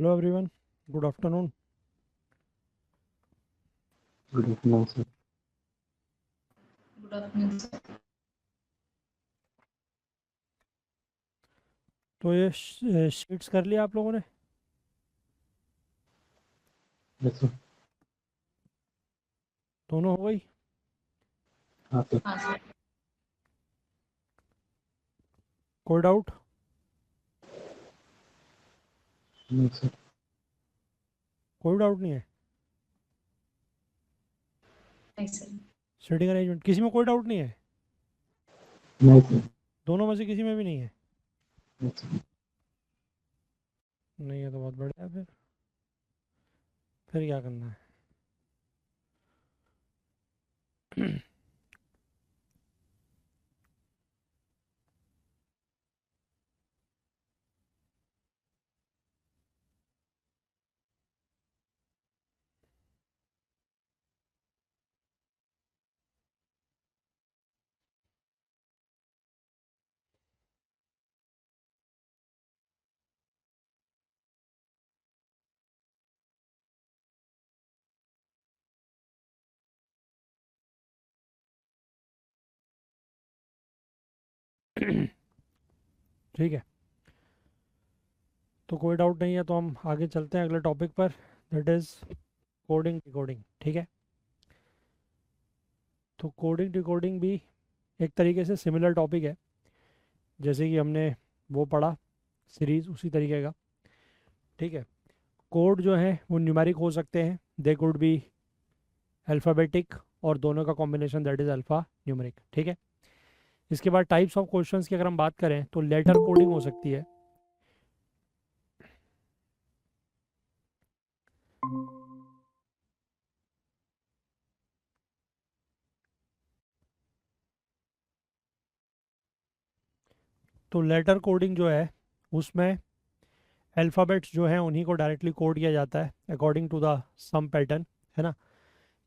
Hello everyone, good afternoon. Good afternoon, sir. Good afternoon, sir. तो ये sheets कर लिया आप लोगों ने? Yes, sir. दोनों हो गई? हाँ सर. हाँ सर. कोई डाउट? नहीं सर. कोई डाउट नहीं है? नहीं सर. सीटिंग अरेंजमेंट किसी में कोई डाउट नहीं है? नहीं सर. दोनों में से किसी में भी नहीं है? नहीं सर. नहीं है तो बहुत बढ़िया है। फिर क्या करना है? ठीक है, तो कोई डाउट नहीं है तो हम आगे चलते हैं अगले टॉपिक पर, दैट इज़ कोडिंग डिकोडिंग। ठीक है, तो कोडिंग डिकोडिंग भी एक तरीके से सिमिलर टॉपिक है, जैसे कि हमने वो पढ़ा सीरीज उसी तरीके का। ठीक है, कोड जो है वो न्यूमेरिक हो सकते हैं, दे कुड बी अल्फ़ाबेटिक, और दोनों का combination that is alpha numeric. ठीक है, इसके बाद टाइप्स ऑफ क्वेश्चंस की अगर हम बात करें तो लेटर कोडिंग हो सकती है। तो लेटर कोडिंग जो है उसमें अल्फ़ाबेट्स जो हैं उन्हीं को डायरेक्टली कोड किया जाता है according to the some pattern, है ना।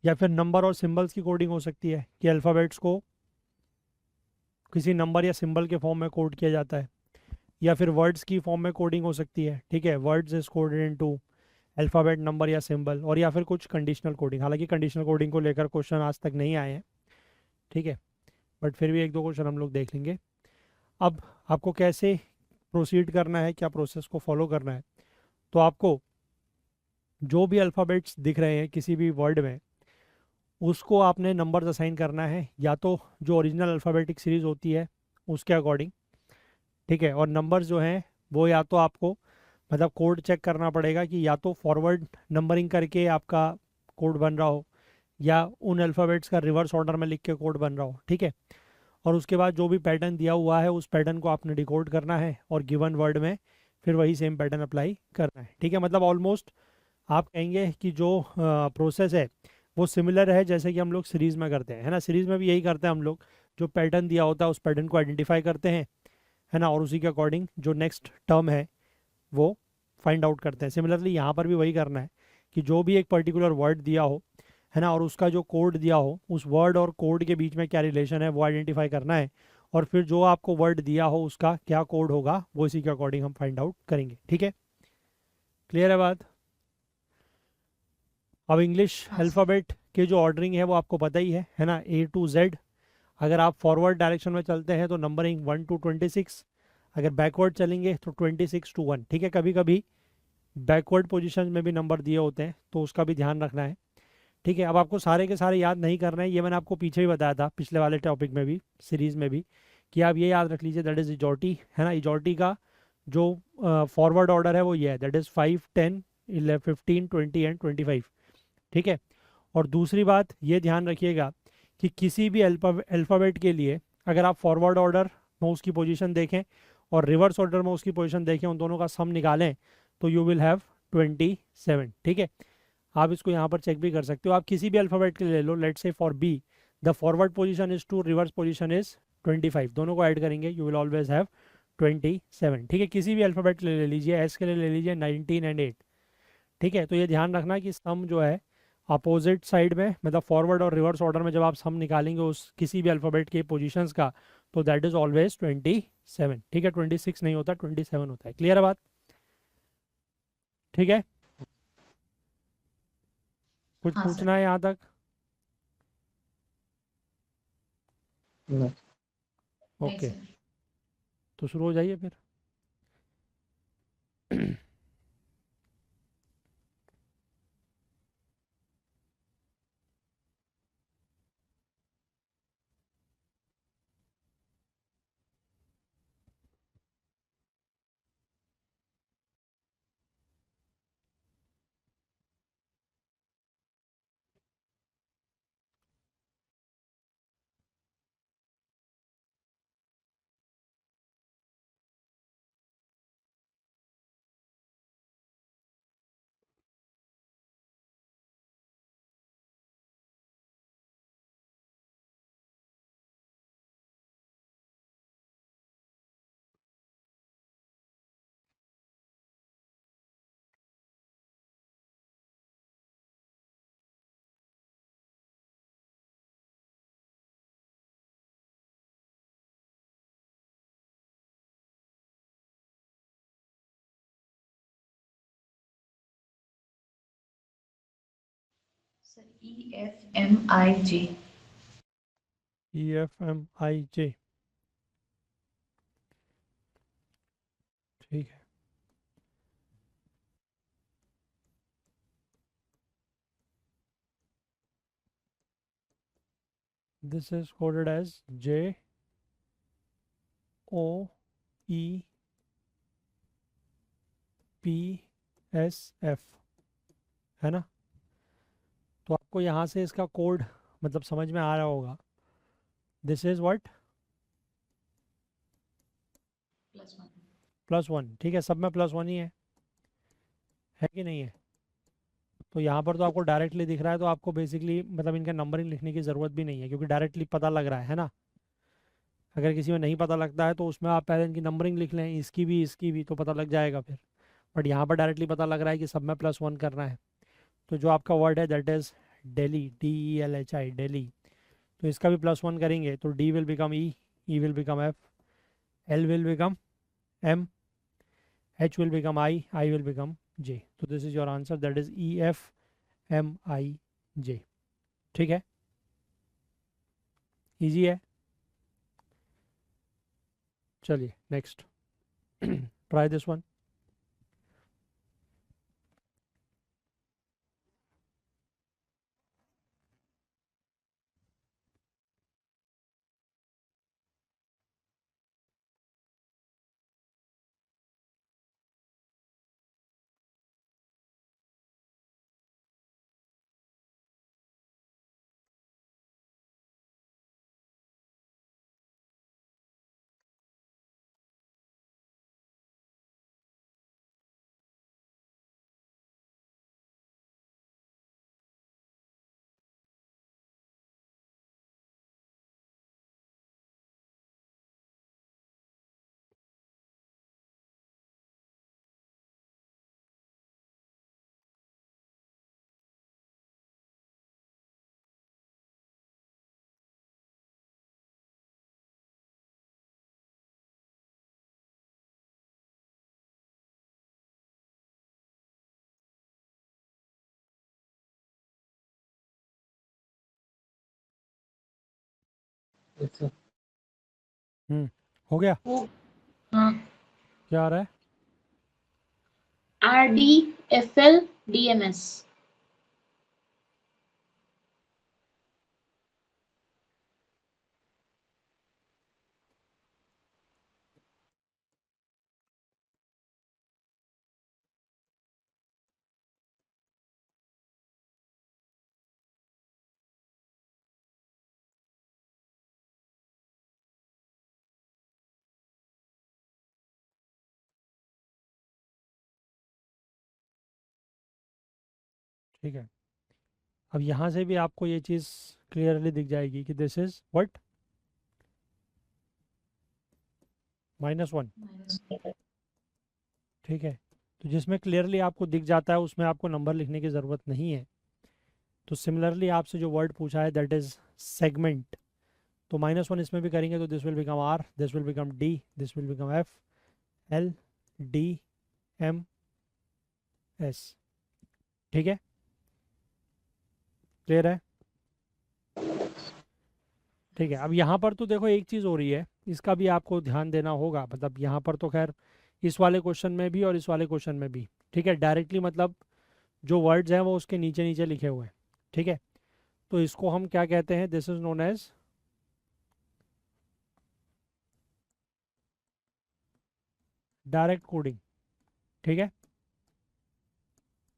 या फिर नंबर और सिंबल्स की कोडिंग हो सकती है कि अल्फ़ाबेट्स को किसी नंबर या सिंबल के फॉर्म में कोड किया जाता है, या फिर वर्ड्स की फॉर्म में कोडिंग हो सकती है। ठीक है, words is coded into alphabet, number या सिंबल, और या फिर कुछ कंडीशनल कोडिंग। हालांकि कंडीशनल कोडिंग को लेकर क्वेश्चन आज तक नहीं आए हैं, ठीक है, बट फिर भी एक दो क्वेश्चन हम लोग देख लेंगे। अब आपको कैसे प्रोसीड करना है, क्या प्रोसेस को फॉलो करना है, तो आपको जो भी अल्फ़ाबेट्स दिख रहे हैं किसी भी वर्ड में उसको आपने नंबर्स असाइन करना है, या तो जो ओरिजिनल अल्फ़ाबेटिक सीरीज़ होती है उसके अकॉर्डिंग। ठीक है, और नंबर्स जो हैं वो या तो आपको मतलब कोड चेक करना पड़ेगा कि या तो फॉरवर्ड नंबरिंग करके आपका कोड बन रहा हो, या उन अल्फ़ाबेट्स का रिवर्स ऑर्डर में लिख के कोड बन रहा हो। ठीक है, और उसके बाद जो भी पैटर्न दिया हुआ है उस पैटर्न को आपने डिकोड करना है और गिवन वर्ड में फिर वही सेम पैटर्न अप्लाई करना है। ठीक है, मतलब ऑलमोस्ट आप कहेंगे कि जो प्रोसेस है वो सिमिलर है जैसे कि हम लोग सीरीज़ में करते हैं, है ना। सीरीज़ में भी यही करते हैं हम लोग, जो पैटर्न दिया होता है उस पैटर्न को आइडेंटिफाई करते हैं, है ना, और उसी के अकॉर्डिंग जो नेक्स्ट टर्म है वो फाइंड आउट करते हैं। सिमिलरली यहाँ पर भी वही करना है कि जो भी एक पर्टिकुलर वर्ड दिया हो, है ना, और उसका जो कोड दिया हो उस वर्ड और कोड के बीच में क्या रिलेशन है वो आइडेंटिफाई करना है, और फिर जो आपको वर्ड दिया हो उसका क्या कोड होगा वो इसी के अकॉर्डिंग हम फाइंड आउट करेंगे। ठीक है, क्लियर है बात? अब इंग्लिश हाँ सर. अल्फ़ाबेट के जो ऑर्डरिंग है वो आपको पता ही है ना, ए टू जेड। अगर आप फॉरवर्ड डायरेक्शन में चलते हैं तो नंबरिंग 1 to 26, अगर बैकवर्ड चलेंगे तो 26 to 1। ठीक है, कभी कभी बैकवर्ड पोजीशन में भी नंबर दिए होते हैं तो उसका भी ध्यान रखना है। ठीक है, अब आपको सारे के सारे याद नहीं करना है, ये मैंने आपको पीछे भी बताया था पिछले वाले टॉपिक में भी, सीरीज़ में भी, कि आप ये याद रख लीजिए दैट इज़ इजॉर्टी, है ना। इजॉर्टी का जो फॉरवर्ड ऑर्डर है वो ये है, दैट इज़ 5, 10, 11, 15, 20 एंड 25। ठीक है, और दूसरी बात ये ध्यान रखिएगा कि किसी भी अल्फ़ाबेट के लिए अगर आप फॉरवर्ड ऑर्डर में उसकी पोजीशन देखें और रिवर्स ऑर्डर में उसकी पोजीशन देखें, उन दोनों का सम निकालें, तो यू विल हैव 27। ठीक है, आप इसको यहाँ पर चेक भी कर सकते हो। आप किसी भी अल्फ़ाबेट के लिए ले लो, let's say for B the forward position is 2, reverse position is 25, दोनों को ऐड करेंगे यू विल ऑलवेज हैव 27। ठीक है, किसी भी अल्फ़ाबेट के लिए ले लीजिए, एस के लिए ले लीजिए 19 एंड 8। ठीक है, तो ये ध्यान रखना कि सम जो है अपोजिट साइड में, मतलब फॉरवर्ड और रिवर्स ऑर्डर में जब आप सम निकालेंगे उस किसी भी अल्फ़ाबेट के पोजीशंस का, तो दैट इज़ ऑलवेज 27। ठीक है, 26 नहीं होता, 27 होता है। क्लियर है बात? ठीक है, कुछ हाँ सर। पूछना है यहाँ तक? नहीं। नहीं ओके, सर। तो शुरू हो जाइए फिर। Sir EFMIG। EFMIJ, ठीक है। This is coded as JOEPSF, है ना? तो आपको यहाँ से इसका कोड मतलब समझ में आ रहा होगा। This is what? +1। +1, ठीक है, सब में +1 ही है कि नहीं है? तो यहाँ पर तो आपको डायरेक्टली दिख रहा है, तो आपको बेसिकली मतलब इनका नंबरिंग लिखने की ज़रूरत भी नहीं है, क्योंकि डायरेक्टली पता लग रहा है ना। अगर किसी में नहीं पता लगता है तो उसमें आप पहले इनकी नंबरिंग लिख लें, इसकी भी तो पता लग जाएगा फिर। बट यहाँ पर डायरेक्टली पता लग रहा है कि सब में +1 करना है। तो जो आपका वर्ड है that is daily, DELHI, daily. तो इसका भी +1 करेंगे तो D will become E will become F, L will become M, H will become I will become J। तो this is your answer, that is EFMIJ। ठीक है, easy है। चलिए next, try this one. Yes, sir. हो गया? वो हाँ। क्या आ रहा है? RDFLDMS। ठीक है, अब यहाँ से भी आपको ये चीज़ क्लियरली दिख जाएगी कि दिस इज व्हाट, -1। ठीक है, तो जिसमें क्लियरली आपको दिख जाता है उसमें आपको नंबर लिखने की ज़रूरत नहीं है। तो सिमिलरली आपसे जो वर्ड पूछा है दैट इज़ सेगमेंट, तो -1 इसमें भी करेंगे तो this will become R, this will become D, this will become F, L, D, M, S. ठीक है, क्लियर है? ठीक है, अब यहाँ पर तो देखो एक चीज़ हो रही है, इसका भी आपको ध्यान देना होगा। मतलब यहाँ पर तो खैर इस वाले क्वेश्चन में भी और इस वाले क्वेश्चन में भी, ठीक है, डायरेक्टली मतलब जो वर्ड्स हैं वो उसके नीचे नीचे लिखे हुए हैं। ठीक है, तो इसको हम क्या कहते हैं? This is known as direct coding. ठीक है,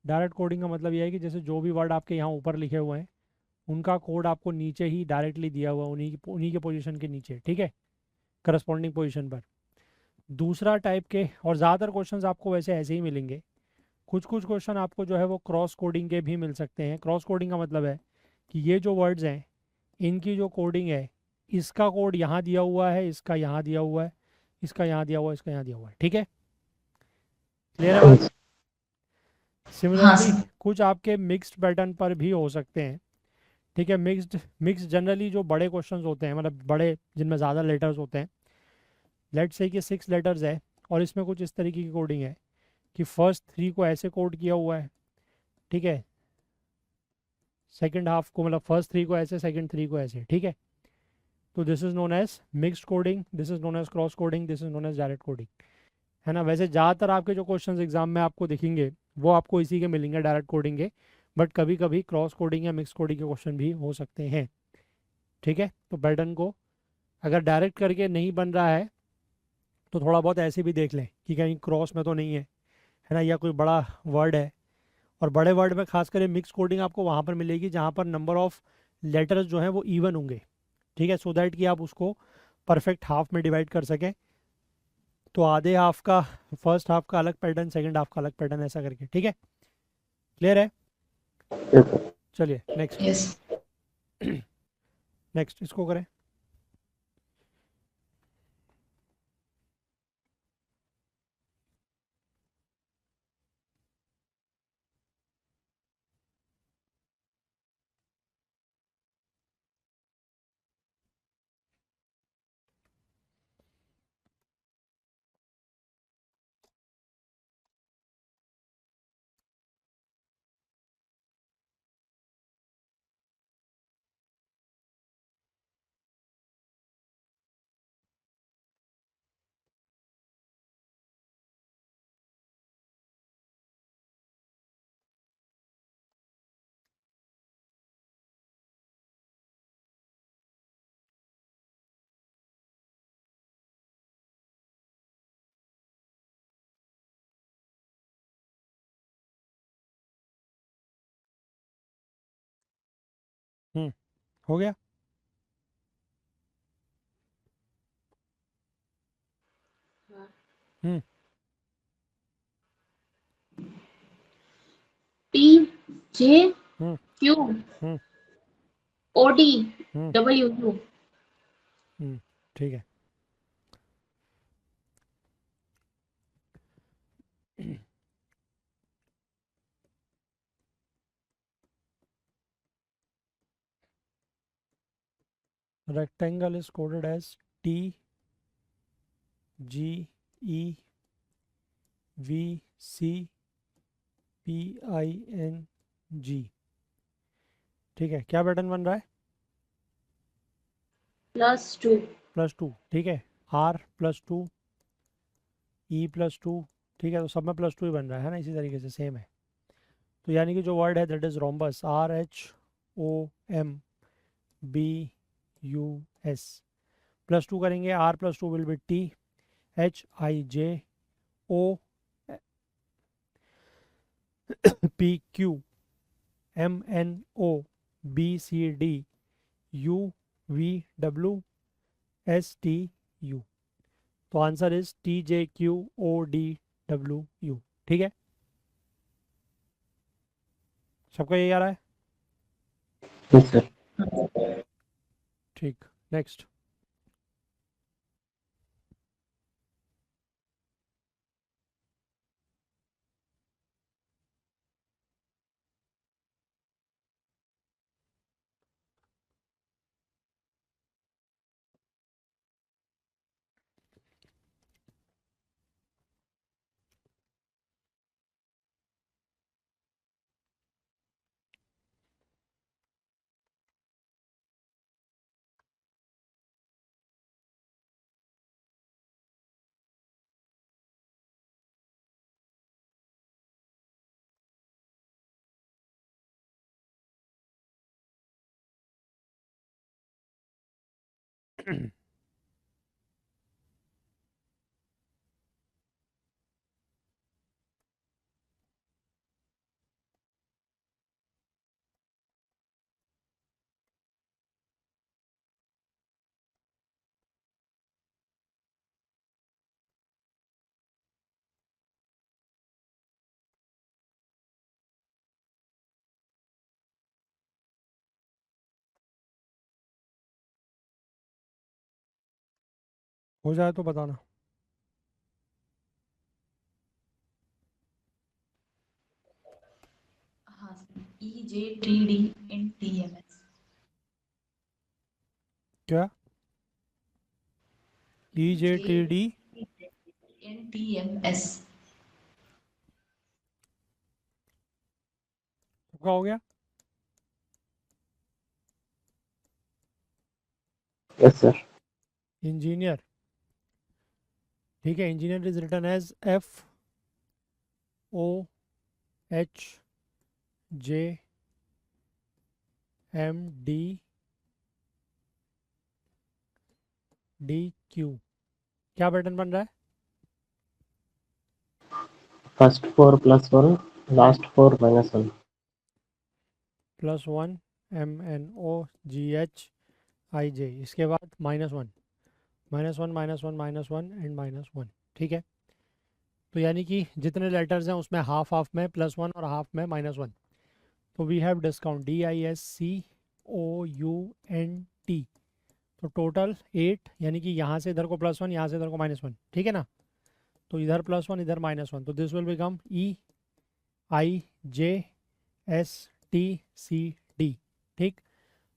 डायरेक्ट कोडिंग का मतलब यह है कि जैसे जो भी वर्ड आपके यहाँ ऊपर लिखे हुए हैं उनका कोड आपको नीचे ही डायरेक्टली दिया हुआ है, उन्हीं के पोजीशन के नीचे। ठीक है, करस्पॉन्डिंग पोजीशन पर। दूसरा टाइप के, और ज़्यादातर क्वेश्चंस आपको वैसे ऐसे ही मिलेंगे, कुछ कुछ क्वेश्चन आपको जो है वो क्रॉस कोडिंग के भी मिल सकते हैं। क्रॉस कोडिंग का मतलब है कि ये जो वर्ड्स हैं इनकी जो कोडिंग है, इसका कोड यहाँ दिया हुआ है, इसका यहाँ दिया हुआ है, इसका यहाँ दिया हुआ है, इसका यहाँ दिया हुआ है। ठीक है, क्लियर है बात? yes, हाँ सिमिलरली सर। कुछ आपके मिक्स्ड पैटर्न पर भी हो सकते हैं। ठीक है, मिक्स्ड जनरली जो बड़े क्वेश्चंस होते हैं, मतलब बड़े जिनमें ज़्यादा लेटर्स होते हैं, लेट से कि 6 लेटर्स है और इसमें कुछ इस तरीके की कोडिंग है कि फर्स्ट 3 को ऐसे कोड किया हुआ है, ठीक है, सेकंड हाफ को, मतलब फर्स्ट 3 को ऐसे, सेकंड 3 को ऐसे। ठीक है, तो this is known as mixed coding, this is known as cross coding, this is known as direct coding. है ना? वैसे ज़्यादातर आपके जो क्वेश्चंस एग्जाम में आपको दिखेंगे वो आपको इसी के मिलेंगे, डायरेक्ट कोडिंग के। बट कभी कभी क्रॉस कोडिंग या मिक्स कोडिंग के क्वेश्चन भी हो सकते हैं। ठीक है, तो पैटर्न को अगर डायरेक्ट करके नहीं बन रहा है तो थोड़ा बहुत ऐसे भी देख लें कि कहीं क्रॉस में तो नहीं है ना, या कोई बड़ा वर्ड है। और बड़े वर्ड में खासकर ये मिक्स कोडिंग आपको वहाँ पर मिलेगी जहाँ पर नंबर ऑफ लेटर्स जो हैं वो इवन होंगे। ठीक है, सो दैट कि आप उसको परफेक्ट हाफ में डिवाइड कर सकें। तो आधे हाफ का, फर्स्ट हाफ का अलग पैटर्न, सेकंड हाफ का अलग पैटर्न, ऐसा करके। ठीक है, क्लियर है? yes, चलिए नेक्स्ट। यस। नेक्स्ट इसको करें। हम्म, हो गया। हम्म। टी जे हम्म। क्यू हम्म। ओ डी हम्म। W U. ठीक है। rectangle is coded as T G E V C P I N G। ठीक है, क्या पैटर्न बन रहा है? +2। +2। ठीक है, R +2, E +2। ठीक है, तो सब में +2 ही बन रहा है ना, इसी तरीके से सेम है। तो यानी कि जो वर्ड है दैट इज रोम्बस, RHOMBUS। +2 करेंगे, R+2 will be THIJOPQ MNOBCDUVWSTU। तो आंसर इज TJQODWU। ठीक है, सबका यही आ रहा है? yes, sir. ठीक, नेक्स्ट। हो जाए तो बताना। हाँ सर, EJTDNTMS। क्या? EJTD NTMS। सबका हो गया? Yes, sir. इंजीनियर, ठीक है, engineer is written as FOHJMDQ। क्या पैटर्न बन रहा है? First 4 plus 1, last 4 minus 1. +1 MNOGHIJ, इसके बाद -1, -1 -1 -1 एंड -1। ठीक है, तो यानी कि जितने लेटर्स हैं उसमें हाफ हाफ में +1 और हाफ में -1। तो वी हैव डिस्काउंट DISCOUNT। तो टोटल 8, यानी कि यहाँ से इधर को +1, यहाँ से इधर को -1। ठीक है ना? तो इधर +1 इधर -1, तो दिस विल बिकम EIJSTCD। ठीक,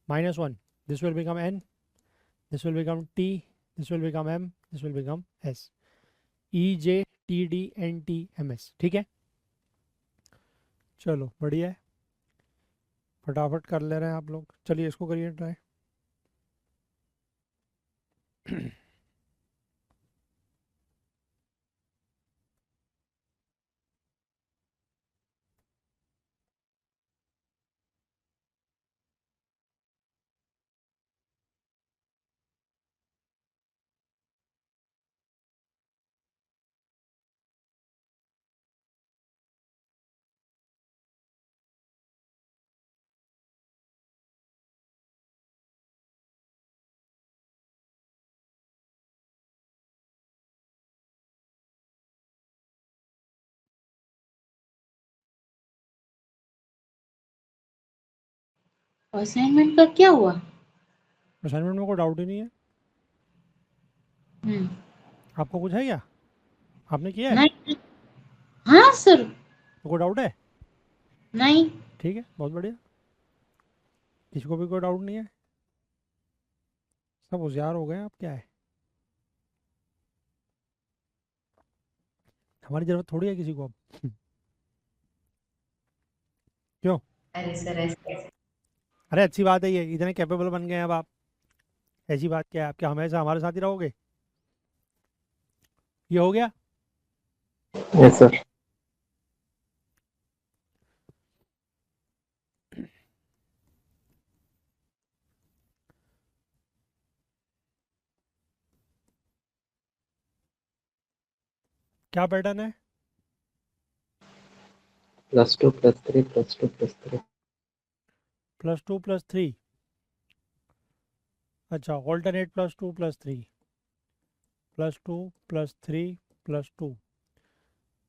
-1, this will become N, this will become T, this will become M, this will become S। EJTDNTMS। ठीक है, चलो बढ़िया है, फटाफट कर ले रहे हैं आप लोग। चलिए इसको करिए ट्राई। असाइनमेंट का क्या हुआ? असाइनमेंट में कोई डाउट ही नहीं है। हम्म। आपको कुछ है क्या? आपने किया है? नहीं। हाँ सर। तो कोई डाउट है? नहीं। ठीक है, बहुत बढ़िया, किसी को भी कोई डाउट नहीं है, सब होशियार हो गए। आप क्या है, हमारी ज़रूरत थोड़ी है किसी को अब। क्यों? अरे सर ऐसे। अरे अच्छी बात है, ये इतने कैपेबल बन गए हैं अब आप। ऐसी बात क्या है, आप क्या हमेशा हमारे साथ ही रहोगे? ये हो गया। Yes, sir. क्या पैटर्न है? Plus 2 plus 3 plus 2 plus 3. +2 + 3, अच्छा, ऑल्टरनेट +2 + 3, +2 + 3 +2।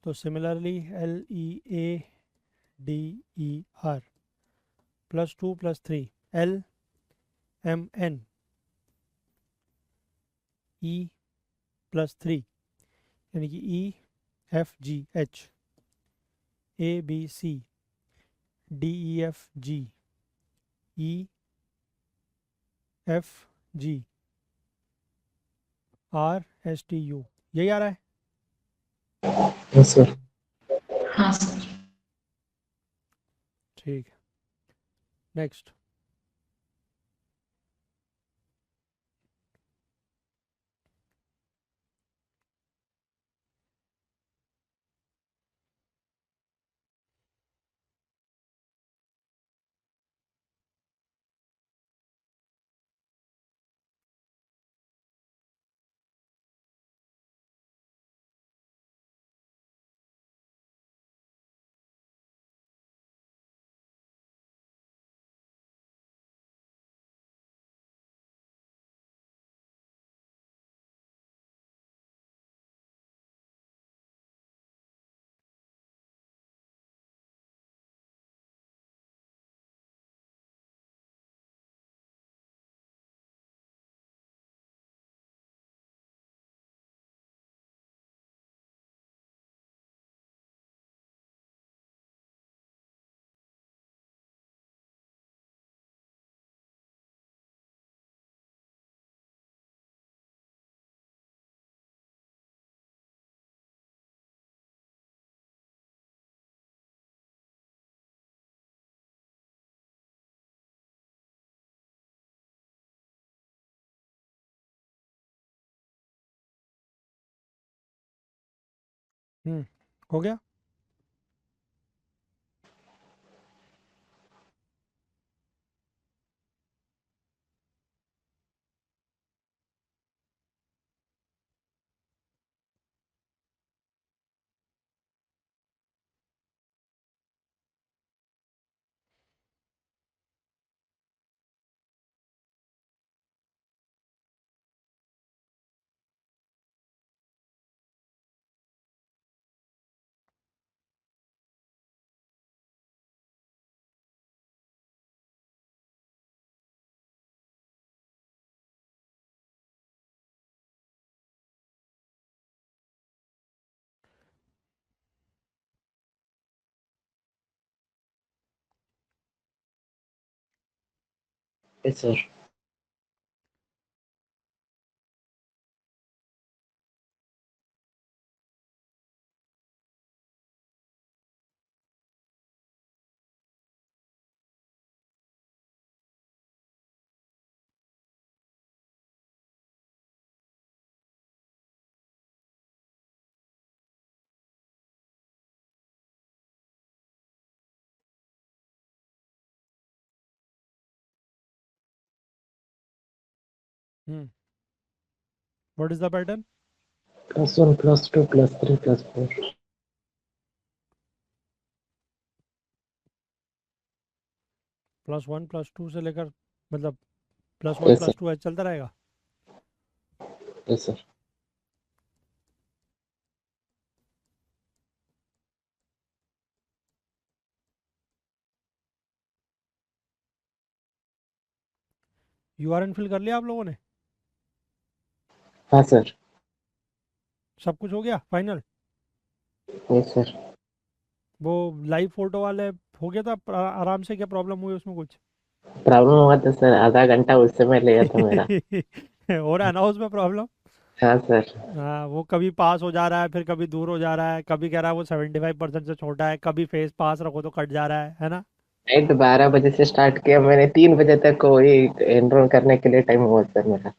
तो सिमिलरली LEADER, +2 + 3 LMNE +3, यानी कि EFGH ABC DEFG EFG RSTU, यही आ रहा है। Yes, sir. हाँ सर। ठीक है, नेक्स्ट। हो गया। Yes, sir. What is the pattern? +1 +2 +3 +4. +1 +2 से लेकर मतलब +1 Yes, sir. +2 ऐसे चलता रहेगा। Yes, sir. यूआरएन फिल कर लिया आप लोगों ने? हाँ सर। सब कुछ हो गया फाइनल? Yes sir. वो लाइव फोटो वाले हो गया था आराम से? क्या प्रॉब्लम हुई उसमें कुछ? प्रॉब्लम हुआ था सर, आधा घंटा उस समय लिया था मेरा। हो रहा है ना उसमें प्रॉब्लम? हाँ सर। हाँ, वो कभी पास हो जा रहा है, फिर कभी दूर हो जा रहा है, कभी कह रहा है वो 75% से छोटा है, कभी फेस पास रखो तो कट जा रहा है ना? नाइट 12 बजे से स्टार्ट किया मैंने, 3 बजे तक वही एनरोल करने के लिए टाइम हुआ सर मेरा।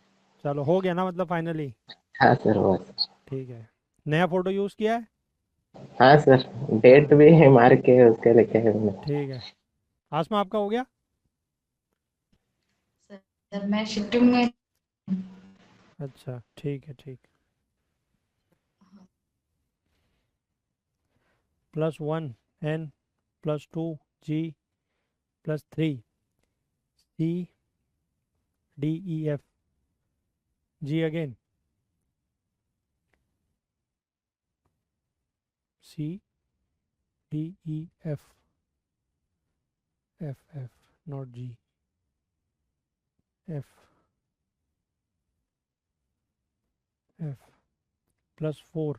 चलो हो गया ना मतलब फाइनली? हाँ सर हुआ सर। ठीक है। नया फोटो यूज़ किया है? हाँ सर, डेट हाँ, भी है मार के उसके लेके है मैंने। ठीक है। आसमा आपका हो गया? सर मैं शिफ्टिंग में। अच्छा ठीक है, ठीक। +1 N +2 G +3 C D E F G again C D E F F F not G F F +4।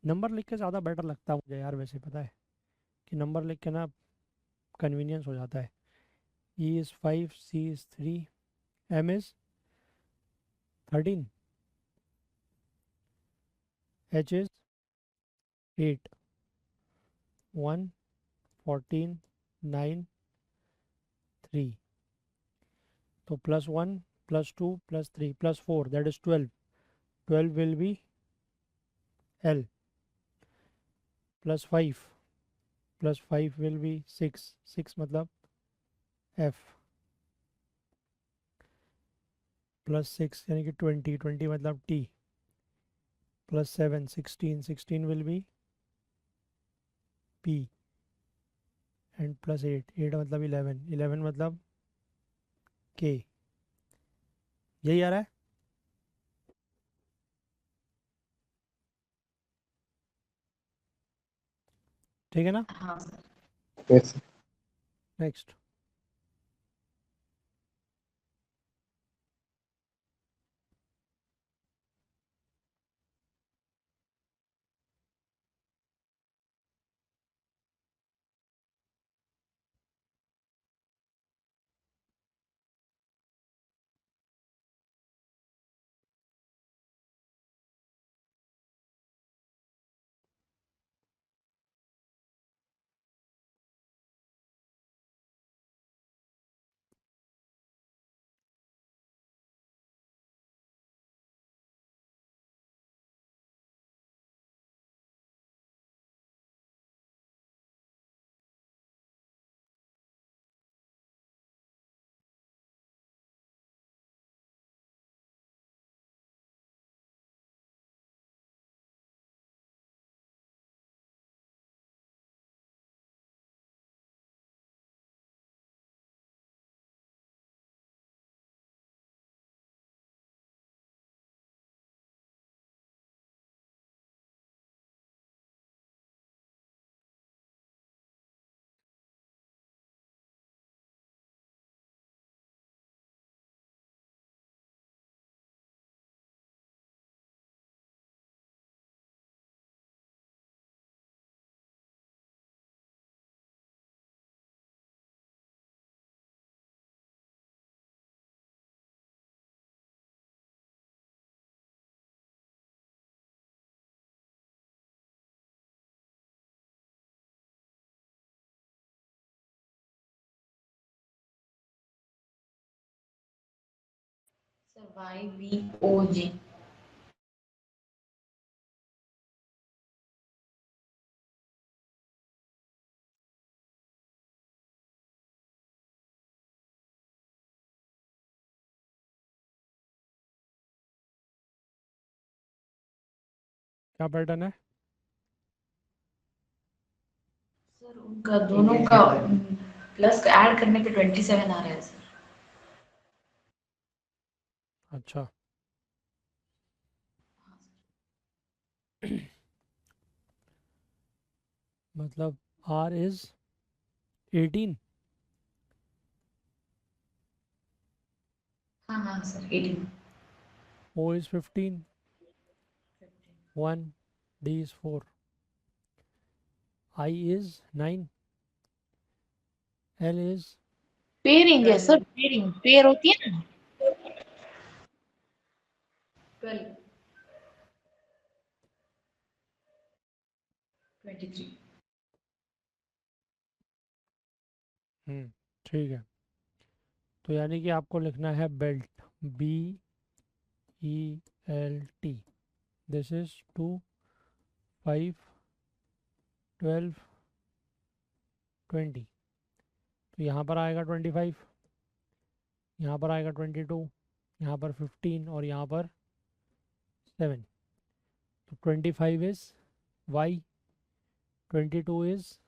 Number लिख के ज़्यादा बेटर लगता है मुझे यार, वैसे पता है कि नंबर लिख के ना कन्वीनियंस हो जाता है। E is 5 C is 3 M is 13 H is 8 1 14 9 3। तो +1 +2 +3 +4 that is 12। 12 will be L +5 +5 will be 6। 6 मतलब F +6 यानी कि 20। 20 मतलब T +7 16। 16 will be P and +8। 8 मतलब 11। 11 मतलब K। यही आ रहा है? ठीक है ना? हाँ sir. Yes. Next. Sir, YVOJ. क्या पैटर्न है? सर उनका दोनों का प्लस ऐड करने पे 27 आ रहा है सर। अच्छा मतलब R is 18, हाँ हाँ sir 18। O is 15, 1, D is 4, I is 9, L is pairing है सर, पेयरिंग पेयर होती है ना। 12, 23। ठीक है। तो यानी कि आपको लिखना है बेल्ट, BELT। This is 2, 5, 12, 20। तो यहाँ पर आएगा 25, यहाँ पर आएगा 22, यहाँ पर 15 और यहाँ पर 7। तो 25 is Y, 22 is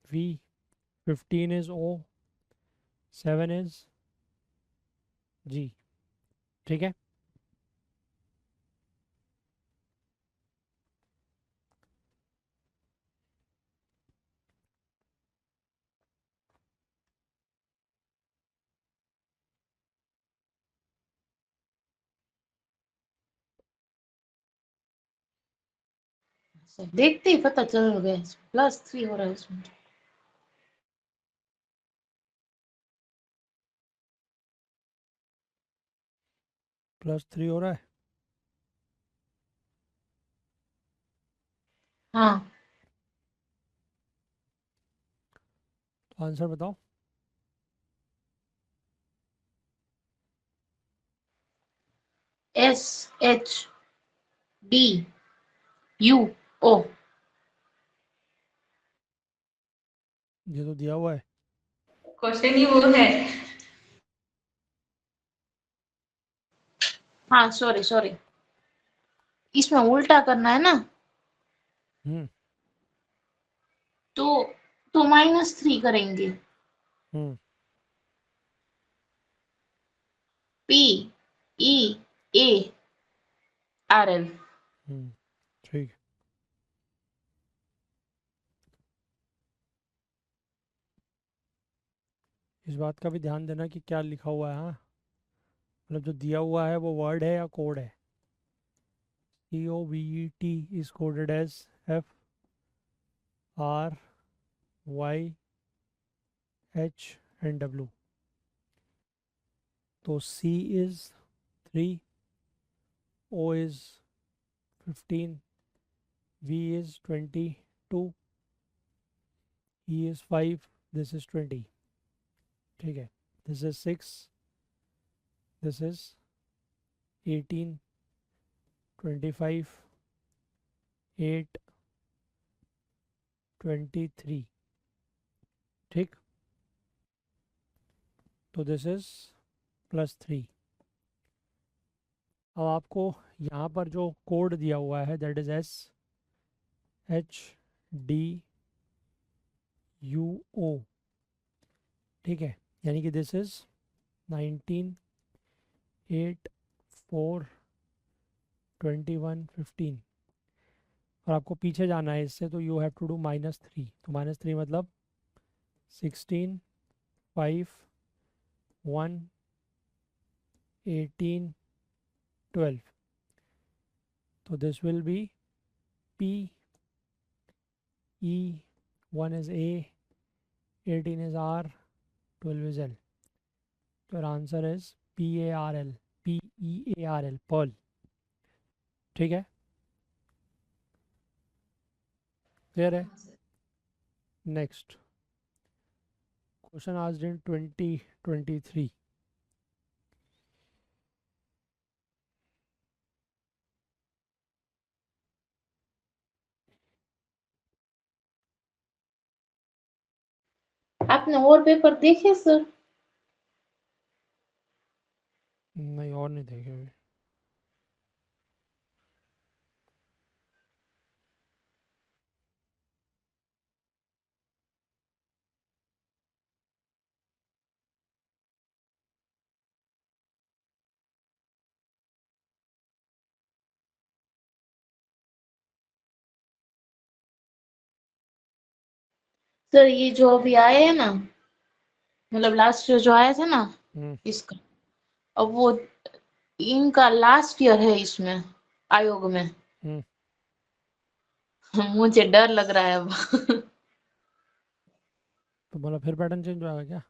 V, 15 is O, 7 is G। ठीक है। सर देखते ही पता चल गया, +3 हो रहा है इसमें। +3 हो रहा है। हाँ तो आंसर बताओ। SHDUO। ये तो दिया हुआ है। क्वेश्चन ही वो है। हाँ सॉरी सॉरी, इसमें उल्टा करना है ना। हम्म तो -3 करेंगे। हम्म PEARL। ठीक है। इस बात का भी ध्यान देना कि क्या लिखा हुआ है। हाँ, मतलब जो दिया हुआ है वो वर्ड है या कोड है। COVET is coded as FRYHNW। तो C is 3, O is 15, V is 22, E is 5, this is 20। ठीक है। This is 6, this is 18, 25, 8, 23। ठीक। तो दिस इज +3। अब आपको यहाँ पर जो कोड दिया हुआ है दैट इज SHDUO। ठीक है। यानी कि दिस इज 19, 8, 4, 21, 15। और आपको पीछे जाना है इससे, तो यू हैव टू डू -3। तो -3 मतलब 16, 5, 1, 18, 12। तो this will be P, E, 1 is A, 18 is R, 12 is L। तो answer is PARL, PEARL, pearl. ठीक है, क्लियर है। हाँ sir. Next question asked in 2023। आपने और पेपर देखे सर? नहीं और नहीं देखे अभी। सर ये जो अभी आए हैं ना, मतलब लास्ट ईयर जो आया था ना हम्म इसका, अब वो इनका लास्ट ईयर है इसमें आयोग में। हम्म मुझे डर लग रहा है अब। तो बोला फिर पैटर्न चेंज होगा क्या?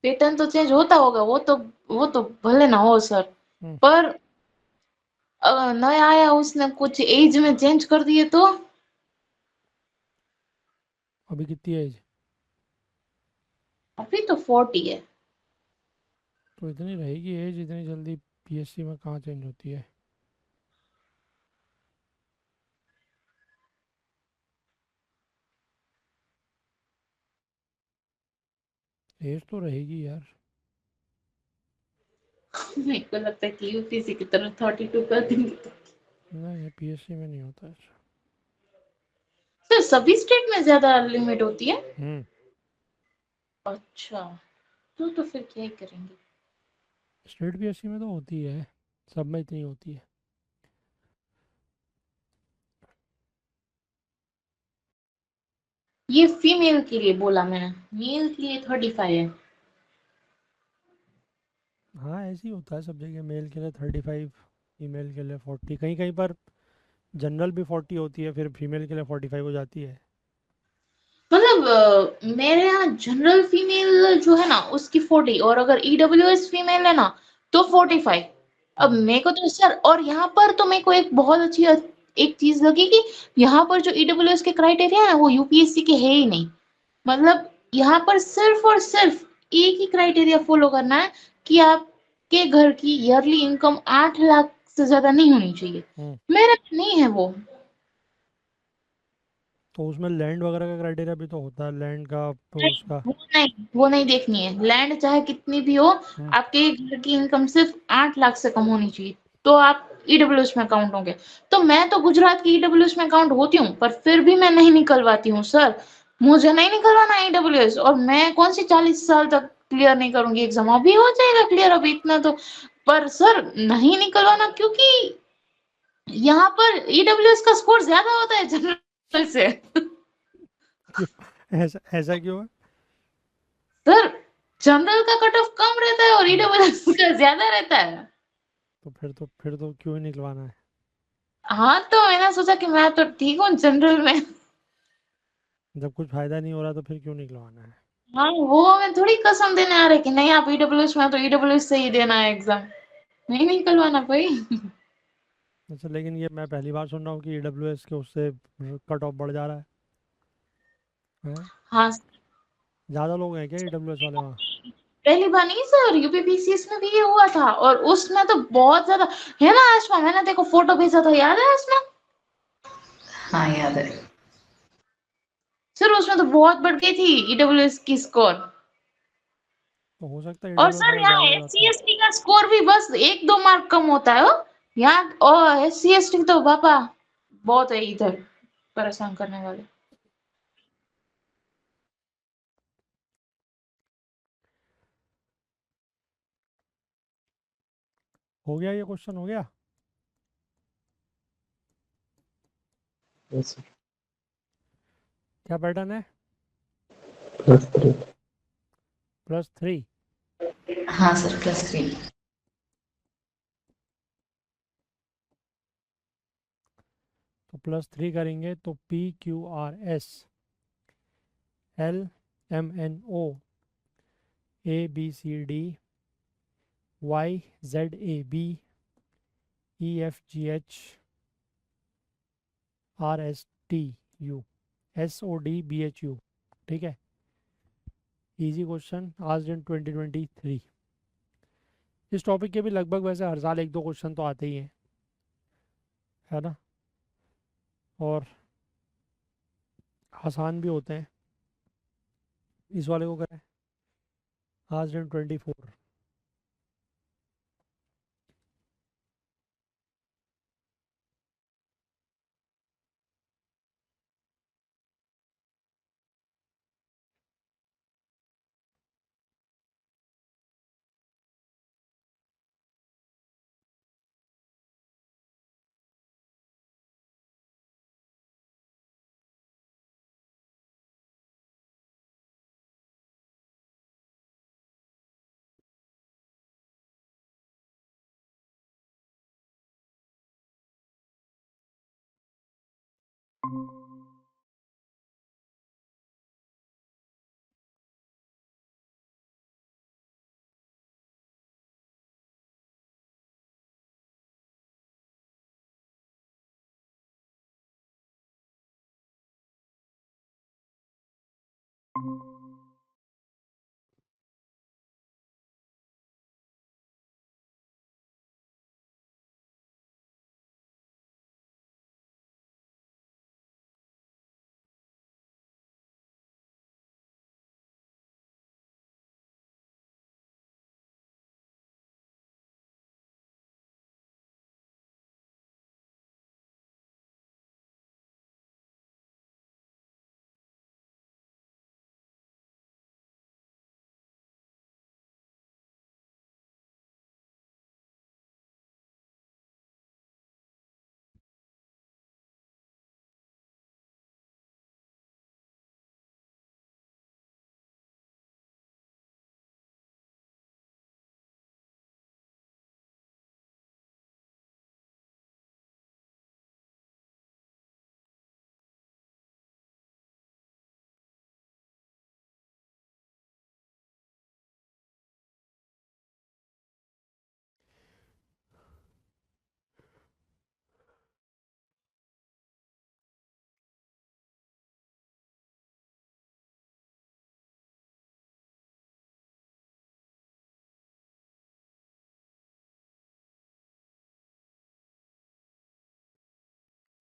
पैटर्न तो चेंज होता होगा, वो तो भले ना हो सर, हम्म पर नया आया उसने कुछ एज में चेंज कर दिए तो। अभी कितनी एज? अभी तो 40 है। तो इतनी रहेगी एज, इतनी जल्दी पीएससी में कहाँ चेंज होती है? एज तो रहेगी यार। मेरे को लगता है कि यूपीएससी की तरह 32 कर देंगे तो। नहीं, ये पीएससी में नहीं होता है। सर सभी स्टेट में ज्यादा लिमिट होती है? हम्म अच्छा, तो फिर क्या ही करेंगे। स्टेट पीएससी में तो होती है, सब में इतनी होती है। ये फीमेल के लिए बोला मैंने, मेल के लिए 35 है। हाँ ऐसे ही होता है सब जगह, मेल के लिए 35, फीमेल के लिए 40, कहीं कहीं पर जनरल भी 40 होती है, फिर फीमेल के लिए 45 हो जाती है। मतलब मेरे यहाँ जनरल फीमेल जो है ना उसकी 40, और अगर ईडब्ल्यूएस फीमेल है ना तो 45। अब हम्म मेरे को तो सर, और यहाँ पर तो मेरे को एक बहुत अच्छी एक चीज लगी कि यहाँ पर जो ईडब्ल्यूएस के क्राइटेरिया है वो यूपीएससी के है ही नहीं। मतलब यहाँ पर सिर्फ और सिर्फ एक ही क्राइटेरिया फॉलो करना है कि आपके घर की ईयरली इनकम 8 लाख से ज्यादा नहीं होनी चाहिए। हम्म मेरे में नहीं है वो। तो उसमें लैंड वगैरह का क्राइटेरिया भी तो होता है, लैंड का तो नहीं, उसका। वो नहीं देखनी है, लैंड चाहे कितनी भी हो, हम्म आपके घर की इनकम सिर्फ 8 लाख से कम होनी चाहिए तो आप ईडब्ल्यूएस में काउंट होंगे। तो मैं तो गुजरात की ईडब्ल्यूएस में काउंट होती हूँ, पर फिर भी मैं नहीं निकलवाती हूँ सर। मुझे नहीं निकलवाना ईडब्ल्यूएस, और मैं कौन सी 40 साल तक क्लियर नहीं करूंगी एग्जाम, अभी हो जाएगा क्लियर अभी इतना तो। पर सर नहीं निकलवाना, क्योंकि यहाँ पर ईडब्ल्यूएस का स्कोर ज्यादा होता है जनरल से। क्यों? ऐसा ऐसा क्यों है? सर जनरल का कट ऑफ कम रहता है और हम्म ईडब्ल्यूएस का ज्यादा रहता है। तो फिर तो क्यों ही निकलवाना है? हाँ तो मैंने सोचा कि मैं तो ठीक हूँ जनरल में। जब कुछ फायदा नहीं हो रहा तो फिर क्यों निकलवाना है? हाँ वो मैं थोड़ी कसम देने आ रही कि नहीं आप ईडब्ल्यूएस में, तो ईडब्ल्यूएस से ही देना है एग्जाम, नहीं निकलवाना भाई। अच्छा, लेकिन ये मैं पहली बार सुन रहा हूँ कि ईडब्ल्यूएस के उससे कट ऑफ बढ़ जा रहा है। हाँ, ज़्यादा लोग हैं क्या ईडब्ल्यूएस वाले वहाँ? पहली बार नहीं सर, यूपीपीसीएस में भी ये हुआ था, और उसमें तो बहुत ज्यादा है ना आसमा, मैंने देखो फोटो भेजा था, याद है आसमा? हाँ याद है। सर उसमें तो बहुत बढ़ गई थी ईडब्ल्यूएस की स्कोर। तो हो सकता है और ईडब्ल्यूएस सर वाले यहाँ ज़्यादा हो एस जाते सी हो। एस टी का स्कोर भी बस 1-2 मार्क कम होता है। हो यहाँ, और एस सी एस टी तो बापा बहुत है इधर, परेशान करने वाले। हो गया, ये क्वेश्चन हो गया। Yes, क्या पैटर्न है? +3। +3। हाँ सर, +3। तो +3 करेंगे तो PQRS LMNO ABCD YZAB EFGH RSTU SODBHU। ठीक है, इजी क्वेश्चन आज इन 2023। इस टॉपिक के भी लगभग वैसे हर साल एक दो क्वेश्चन तो आते ही हैं, है ना, और आसान भी होते हैं। इस वाले को करें आज 24।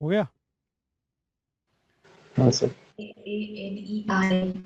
हो गया? हाँ सर। ANERA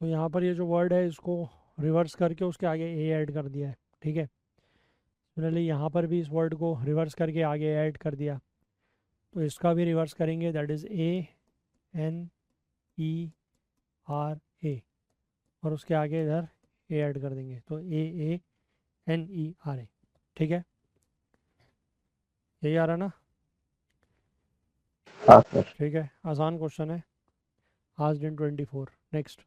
तो यहाँ पर ये जो वर्ड है इसको रिवर्स करके उसके आगे ए ऐड कर दिया है, ठीक है। सिमिलरली यहाँ पर भी इस वर्ड को रिवर्स करके आगे ऐड कर दिया, तो इसका भी रिवर्स करेंगे, दैट इज़ ANERA, और उसके आगे इधर ए ऐड कर देंगे, तो AANERA, ठीक है। यही आ रहा ना? हाँ सर। ठीक है, आसान क्वेश्चन है। आज दिन 24। नेक्स्ट।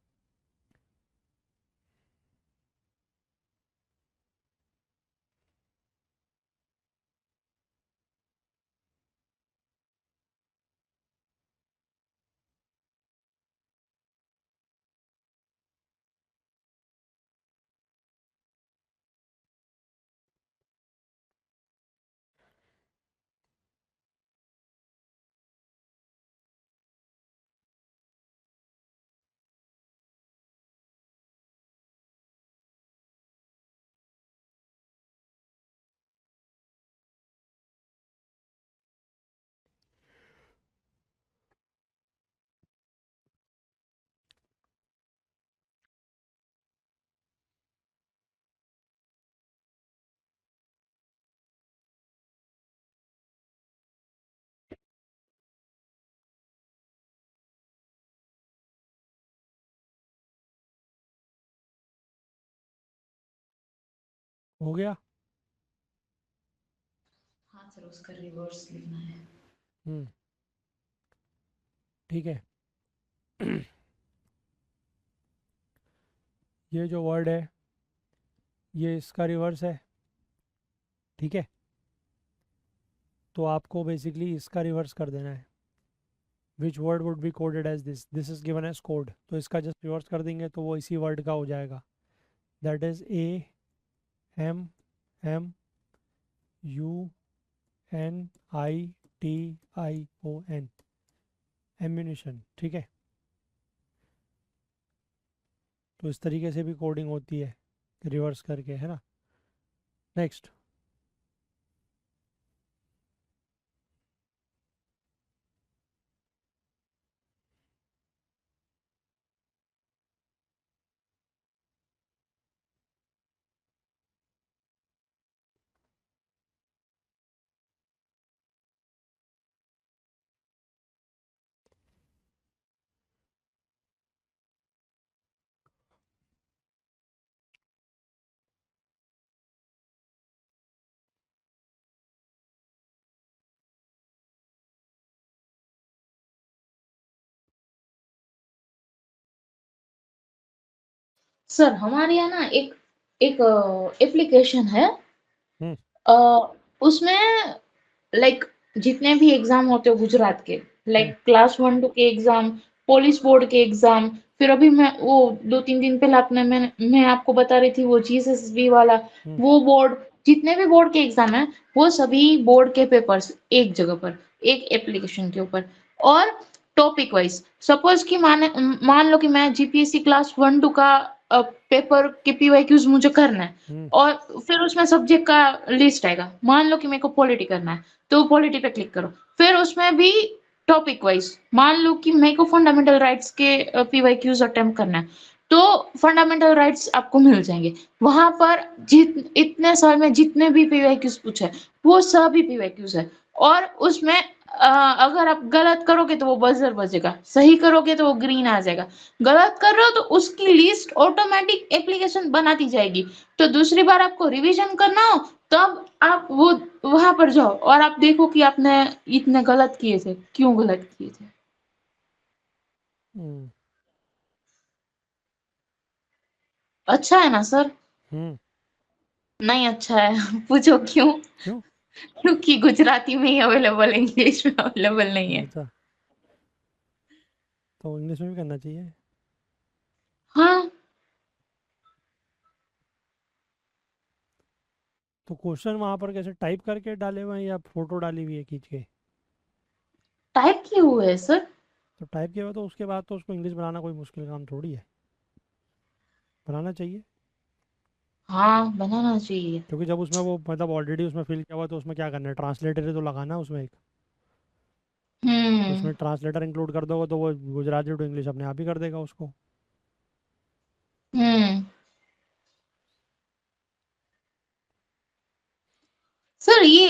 हो गया? हाँ सर, उसका रिवर्स लिखना है। हम्म, ठीक है। ये जो वर्ड है ये इसका रिवर्स है, ठीक है। तो आपको बेसिकली इसका रिवर्स कर देना है, which word would be coded as this is given as code, तो इसका जस्ट रिवर्स कर देंगे तो वो इसी वर्ड का हो जाएगा, दैट इज AMMUNITION, एम्यूनिशन। ठीक है, तो इस तरीके से भी कोडिंग होती है रिवर्स करके, है ना। नेक्स्ट, सर हमारे यहाँ ना एक एक एप्लीकेशन है, हम्म उसमें लाइक जितने भी एग्जाम होते हैं गुजरात के, हम्म लाइक क्लास 1-2 के एग्जाम, पुलिस बोर्ड के एग्जाम, फिर अभी मैं वो 2-3 दिन पहले मैं आपको बता रही थी वो जीएसएसबी वाला, हम्म वो बोर्ड, जितने भी बोर्ड के एग्जाम है वो सभी बोर्ड के पेपर्स एक जगह पर, एक एप्लीकेशन के ऊपर, और टॉपिक वाइज। सपोज कि मान लो कि मैं जीपीएससी क्लास 1-2 का पेपर के पीवाईक्यूज मुझे करना है, हम्म और फिर उसमें सब्जेक्ट का लिस्ट आएगा। मान लो कि मेरे को पॉलिटी करना है, तो पॉलिटी पे क्लिक करो, फिर उसमें भी टॉपिक वाइज, मान लो कि मेरे को फंडामेंटल राइट्स के पीवाईक्यूज अटेम्प्ट करना है, तो फंडामेंटल राइट्स आपको मिल जाएंगे वहां पर। इतने साल में जितने भी पीवाईक्यूज पूछे वो सभी पीवाईक्यूज है, और उसमें अगर आप गलत करोगे तो वो बजर बजेगा, सही करोगे तो वो ग्रीन आ जाएगा। गलत कर रहे हो तो उसकी लिस्ट ऑटोमेटिक एप्लीकेशन बनाती जाएगी, तो दूसरी बार आपको रिवीजन करना हो तब आप वो वहां पर जाओ और आप देखो कि आपने इतने गलत किए थे, क्यों गलत किए थे। हम्म अच्छा है ना सर? हम्म। नहीं अच्छा है। पूछो क्यों? क्यों? क्योंकि गुजराती में ही अवेलेबल है, इंग्लिश में अवेलेबल नहीं है। अच्छा, तो इंग्लिश में भी करना चाहिए। हाँ, तो क्वेश्चन वहां पर कैसे टाइप करके डाले हुए हैं या फोटो डाली हुई है खींच के? टाइप किए हुए है सर। तो टाइप किया हुआ तो उसके बाद तो उसको इंग्लिश बनाना कोई मुश्किल काम थोड़ी है, बनाना चाहिए। हाँ, बनाना चाहिए। क्योंकि जब उसमें वो मतलब ऑलरेडी उसमें फिल किया हुआ तो उसमें क्या करना है, ट्रांसलेटर ही तो लगाना है उसमें एक, तो हम्म। उसमें ट्रांसलेटर इंक्लूड कर दोगे तो वो गुजराती टू इंग्लिश अपने आप ही कर देगा उसको। हम्म। सर ये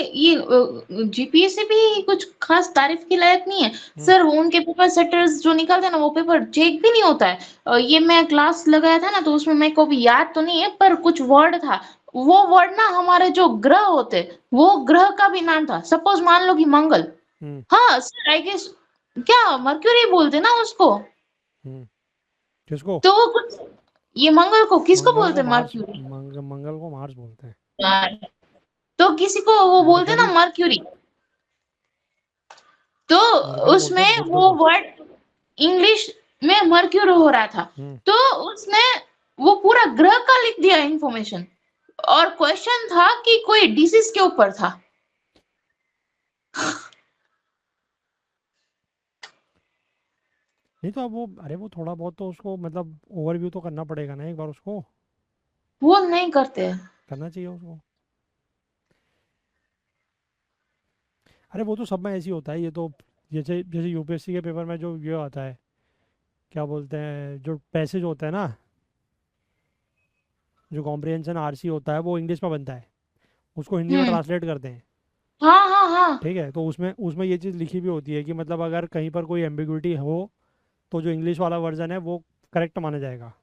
जीपीएससी भी कुछ खास तारीफ के लायक नहीं है। हम्म सर वो उनके पेपर सेटर्स जो निकलते हैं ना, वो पेपर चेक भी नहीं होता है। ये मैं क्लास लगाया था ना, तो उसमें मेरे को भी याद तो नहीं है, पर कुछ वर्ड था, वो वर्ड ना हमारे जो ग्रह होते, वो ग्रह का भी नाम था। सपोज मान लो कि मंगल, हम्म हाँ सर आई गेस, क्या मर्क्यूरी बोलते ना उसको, हम्म। किसको? तो वो कुछ, ये मंगल को किसको मंगल बोलते को हैं? Mars, mercury. मंगल को मार्स बोलते हैं। तो किसी को वो बोलते हैं ना मरकरी, मर्क्यूरी, तो मरकरी बोलते हैं उसमें बुध वो को। वर्ड इंग्लिश में मर्क्यूरी हो रहा था, हम्म। तो उसने वो पूरा ग्रह का लिख दिया इंफॉर्मेशन, और क्वेश्चन था कि कोई डिसीज के ऊपर था। नहीं तो अब वो, अरे वो थोड़ा बहुत तो उसको मतलब ओवरव्यू तो करना पड़ेगा ना एक बार उसको, वो नहीं करते। करना चाहिए उसको। अरे वो तो सब में ऐसे ही होता है, ये तो जैसे जैसे यूपीएससी के पेपर में जो ये आता है, क्या बोलते हैं, जो पैसेज होता है ना, जो कॉम्प्रिहेंशन आरसी होता है वो इंग्लिश में बनता है, उसको हिंदी में हम्म। ट्रांसलेट करते हैं। हाँ हाँ हाँ। ठीक है, तो उसमें उसमें ये चीज़ लिखी भी होती है कि मतलब अगर कहीं पर कोई एम्बिग्विटी हो तो जो इंग्लिश वाला वर्जन है वो करेक्ट माना जाएगा,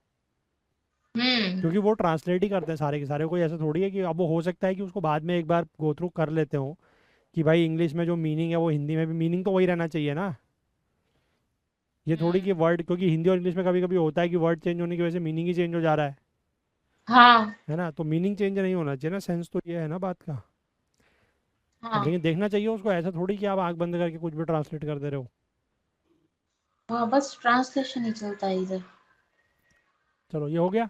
हम्म। क्योंकि वो ट्रांसलेट ही करते हैं सारे के सारे। कोई ऐसा थोड़ी है कि अब वो हो सकता है कि उसको बाद में एक बार गो थ्रू कर लेते हो कि भाई इंग्लिश में जो मीनिंग है वो हिंदी में भी मीनिंग तो वही रहना चाहिए ना। ये थोड़ी कि वर्ड, क्योंकि हिंदी और इंग्लिश में कभी कभी होता है कि वर्ड चेंज होने की वजह से मीनिंग ही चेंज हो जा रहा हाँ है ना, तो मीनिंग चेंज नहीं होना चाहिए ना, सेंस तो ये है ना बात का। अब हाँ। लेकिन देखना चाहिए उसको, ऐसा थोड़ी कि आप आंख बंद करके कुछ भी ट्रांसलेट कर दे रहे हो। हाँ बस ट्रांसलेशन ही चलता है इधर। चलो ये हो गया।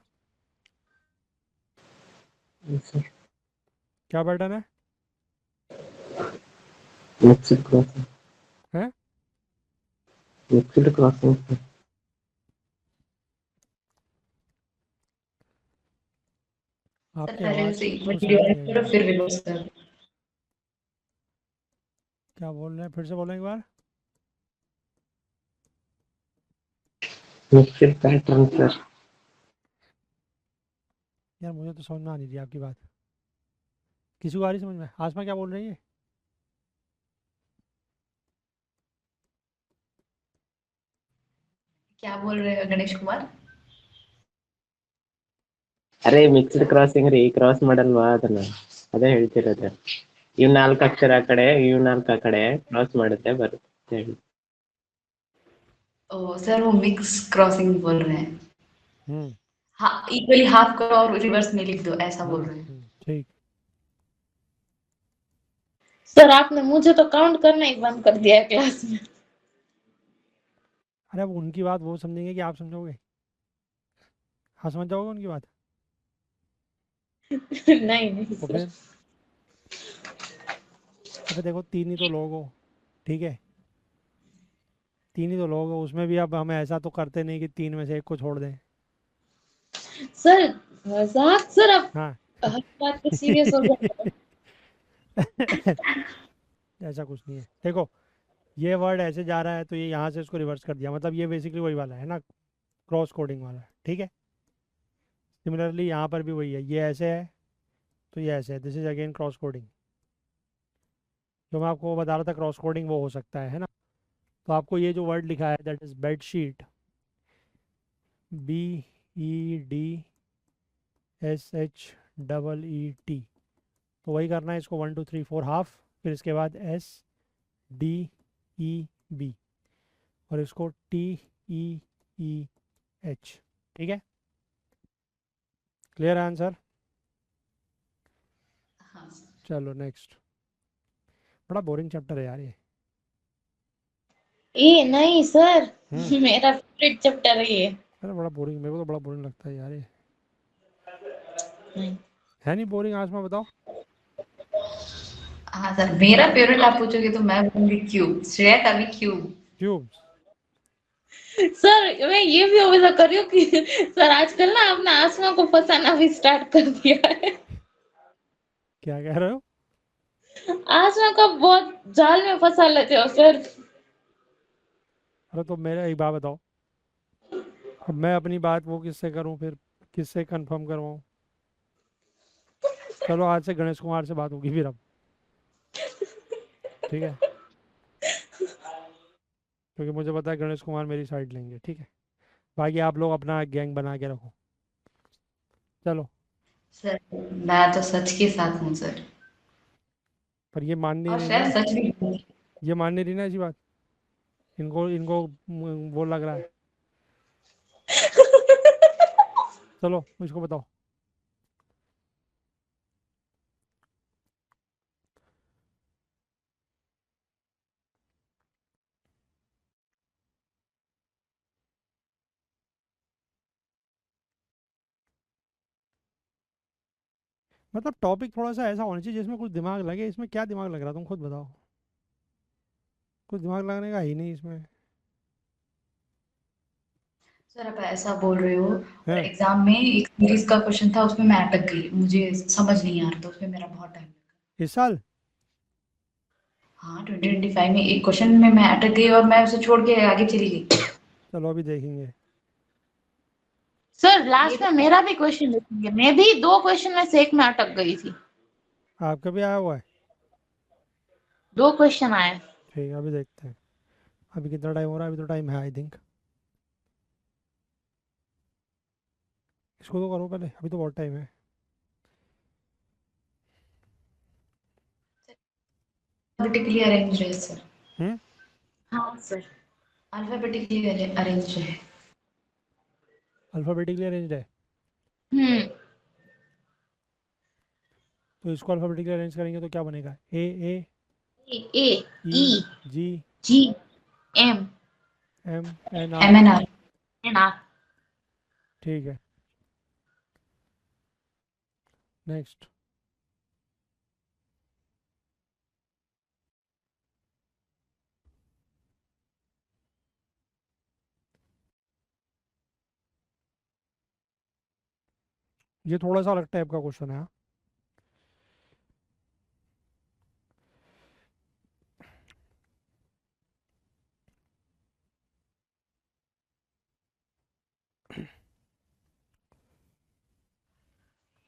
सर क्या पैटर्न है? मिक्सड क्रॉसिंग, हैं? Mixed crossing sir. सर आपकी पहले आवाज़ से एक बार कुछ वीडियो समझ नहीं ऑन आई करो मुझे। फिर रिवर्स करो। क्या बोल रहे हैं, फिर से बोलें एक बार। Mixed pattern sir. यार मुझे तो समझ में आ नहीं रही आपकी बात। किसी को आ रही समझ में? आसमा क्या बोल रही है? क्या बोल रहे हो गणेश कुमार? ಅರೆ ಮಿಕ್ಸ್ಡ್ ಕ್ರಾಸಿಂಗ್ ರೀ, ಕ್ರಾಸ್ ಮಾಡಲ್ವಾ ಅದನ್ನ? ಅದೇ ಹೇಳ್ತಿರೋದು. ಇವ್ 4 ಅಕ್ಷರ ಆ ಕಡೆ, ಇವ್ 4 ಆ ಕಡೆ ಕ್ರಾಸ್ ಮಾಡುತ್ತೆ ಬರುತ್ತೆ ಹೇಳಿ. ओ सर वो मिक्स क्रॉसिंग बोल रहे हैं। हम्म हाँ इक्वली हाफ करो और रिवर्स में लिख दो ऐसा बोल रहे हैं। ठीक। सर आपने मुझे तो काउंट करना ही बंद कर दिया है क्लास में। अरे अब उनकी बात वो समझेंगे कि आप समझोगे? हाँ समझ जाओगे उनकी बात। नहीं नहीं तो सर। फिर अबे देखो, तीन ही तो लोग हो, ठीक है? तीन ही तो लोग हो, उसमें भी अब हम ऐसा तो करते नहीं कि तीन में से एक को छोड़ दें। सर मजाक सर आप हाँ। हर बात पे सीरियस हो जाते हैं। ऐसा कुछ नहीं है, देखो ये वर्ड ऐसे जा रहा है तो ये यहाँ से इसको रिवर्स कर दिया, मतलब ये बेसिकली वही वाला है ना, क्रॉस कोडिंग वाला, ठीक है? सिमिलरली यहाँ पर भी वही है, ये ऐसे है तो ये ऐसे है, this is again cross coding. जो मैं आपको बता रहा था क्रॉस कोडिंग वो हो सकता है ना? तो आपको ये जो वर्ड लिखा है दैट इज बेडशीट, BEDSHEET, तो वही करना है इसको, 1 2 3 4 हाफ, फिर इसके बाद SDEB और इसको TEEH, ठीक है? Clear answer? हाँ चलो नेक्स्ट। बड़ा बोरिंग चैप्टर है यार ये। ये नहीं सर हम्म मेरा फेवरेट चैप्टर है ये। अरे बड़ा बोरिंग, मेरे को तो बड़ा बोरिंग लगता है यार ये। नहीं है नहीं बोरिंग? आसमा बताओ। हाँ सर मेरा फेवरेट आप पूछोगे तो मैं बोलूंगी क्यूब, श्रेया का भी क्यूब। क्यूब्स? सर मैं ये भी ऑब्जर्व कर रही हूँ कि सर आजकल ना आपने आसमा को फंसाना भी स्टार्ट कर दिया है। क्या कह रहे हो? आसमा को बहुत जाल में फंसा लेते हो सर। अरे तो मेरा एक बात बताओ, अब मैं अपनी बात वो किससे करूं फिर, किससे कंफर्म करवाऊं? चलो आज से गणेश कुमार से बात होगी फिर अब, ठीक है? क्योंकि मुझे पता है गणेश कुमार मेरी साइड लेंगे, ठीक है? बाकी आप लोग अपना गैंग बना के रखो। चलो। सर मैं तो सच के साथ हूँ सर। पर ये मान नहीं और रही श्रेया ना, सच भी बोल रही ये मान नहीं रही ना ऐसी बात। इनको इनको वो लग रहा है। चलो इसको बताओ। मतलब टॉपिक थोड़ा सा ऐसा होना चाहिए जिसमें कुछ दिमाग लगे, इसमें क्या दिमाग लग रहा है तुम खुद बताओ? कुछ दिमाग लगने का ही नहीं इसमें। सर आप ऐसा बोल रहे हो और है? एग्जाम में एक सीरीज का क्वेश्चन था उसमें मैं अटक गई, मुझे समझ नहीं आ रहा था, उसमें मेरा बहुत टाइम लगा। इस साल? हाँ 2025 में एक क्वेश्चन में मैं अटक गई और मैं उसे छोड़ के आगे चली गई। चलो अभी देखेंगे। सर ये लास्ट तो में मेरा भी क्वेश्चन देखेंगे, मैं भी दो क्वेश्चन में से एक में अटक गई थी। आपका भी आया हुआ है? दो क्वेश्चन आए। ठीक है अभी देखते हैं। अभी कितना टाइम हो रहा है? अभी तो टाइम है आई थिंक। इसको तो करो पहले, अभी तो बहुत टाइम है। अल्फाबेटिकली अरेंज है सर। हम्म हाँ सर। अल्फाबेटिकली अरेंज है। अल्फ़ाबेटिकली अरेंज्ड है? हम्म। तो इसको अल्फ़ाबेटिकली अरेंज करेंगे तो क्या बनेगा? A, A E, E G, G M MNR, MNR. NR. ठीक है। नेक्स्ट, ये थोड़ा सा अलग टाइप का क्वेश्चन है। हाँ?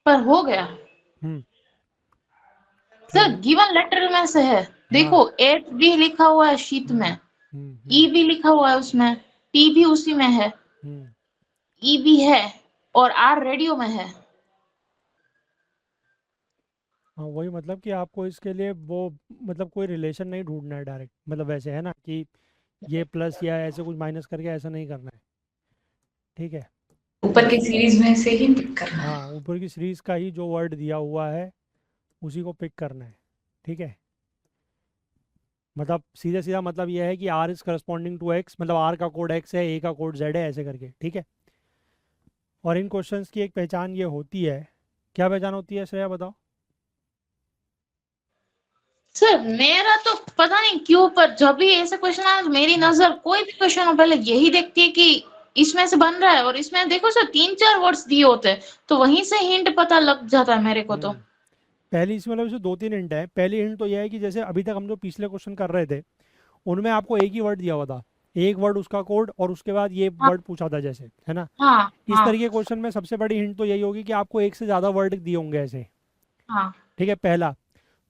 पर हो गया हम्म, ठीक सर, है। गिवन लेटर में से है। देखो, हाँ, एच भी लिखा हुआ है शीट में, ई भी लिखा हुआ है उसमें, टी भी उसी में है, हम्म। ई भी है, और आर रेडियो में है। हाँ, वही मतलब कि आपको इसके लिए वो मतलब कोई रिलेशन नहीं ढूंढना है डायरेक्ट, मतलब वैसे है ना कि ये प्लस या ऐसे कुछ माइनस करके ऐसा नहीं करना है, ठीक है। ऊपर की बस, सीरीज में से ही पिक करना है। हाँ, ऊपर की सीरीज का ही जो वर्ड दिया हुआ है उसी को पिक करना है, ठीक है। मतलब सीधे सीधा मतलब ये है कि R is corresponding to X, मतलब आर का कोड एक्स है, ए का कोड जेड है, ऐसे करके, ठीक है। और इन क्वेश्चंस की एक पहचान ये होती है, क्या पहचान होती है श्रेया बताओ। सर, मेरा तो पता नहीं क्यों, पर जब भी ऐसे क्वेश्चन आए तो मेरी हम्म, नजर कोई भी क्वेश्चन हो पहले यही देखती है कि इसमें से बन रहा है, और इसमें देखो सर 3-4 वर्ड्स दिए होते हैं, तो वहीं से हिंट पता लग जाता है मेरे को तो। हम्म। पहली इसमें मतलब इसे दो तीन हिंट है। पहली हिंट तो यह है कि जैसे अभी तक हम जो पिछले क्वेश्चन कर रहे थे उनमें आपको एक ही वर्ड दिया हुआ था, एक वर्ड उसका कोड, और उसके बाद ये हाँ, वर्ड पूछा था, जैसे है ना। हाँ, इस हाँ, तरीके के क्वेश्चन में सबसे बड़ी हिंट तो यही होगी कि आपको एक से ज़्यादा वर्ड दिए होंगे ऐसे, हाँ, ठीक है, पहला।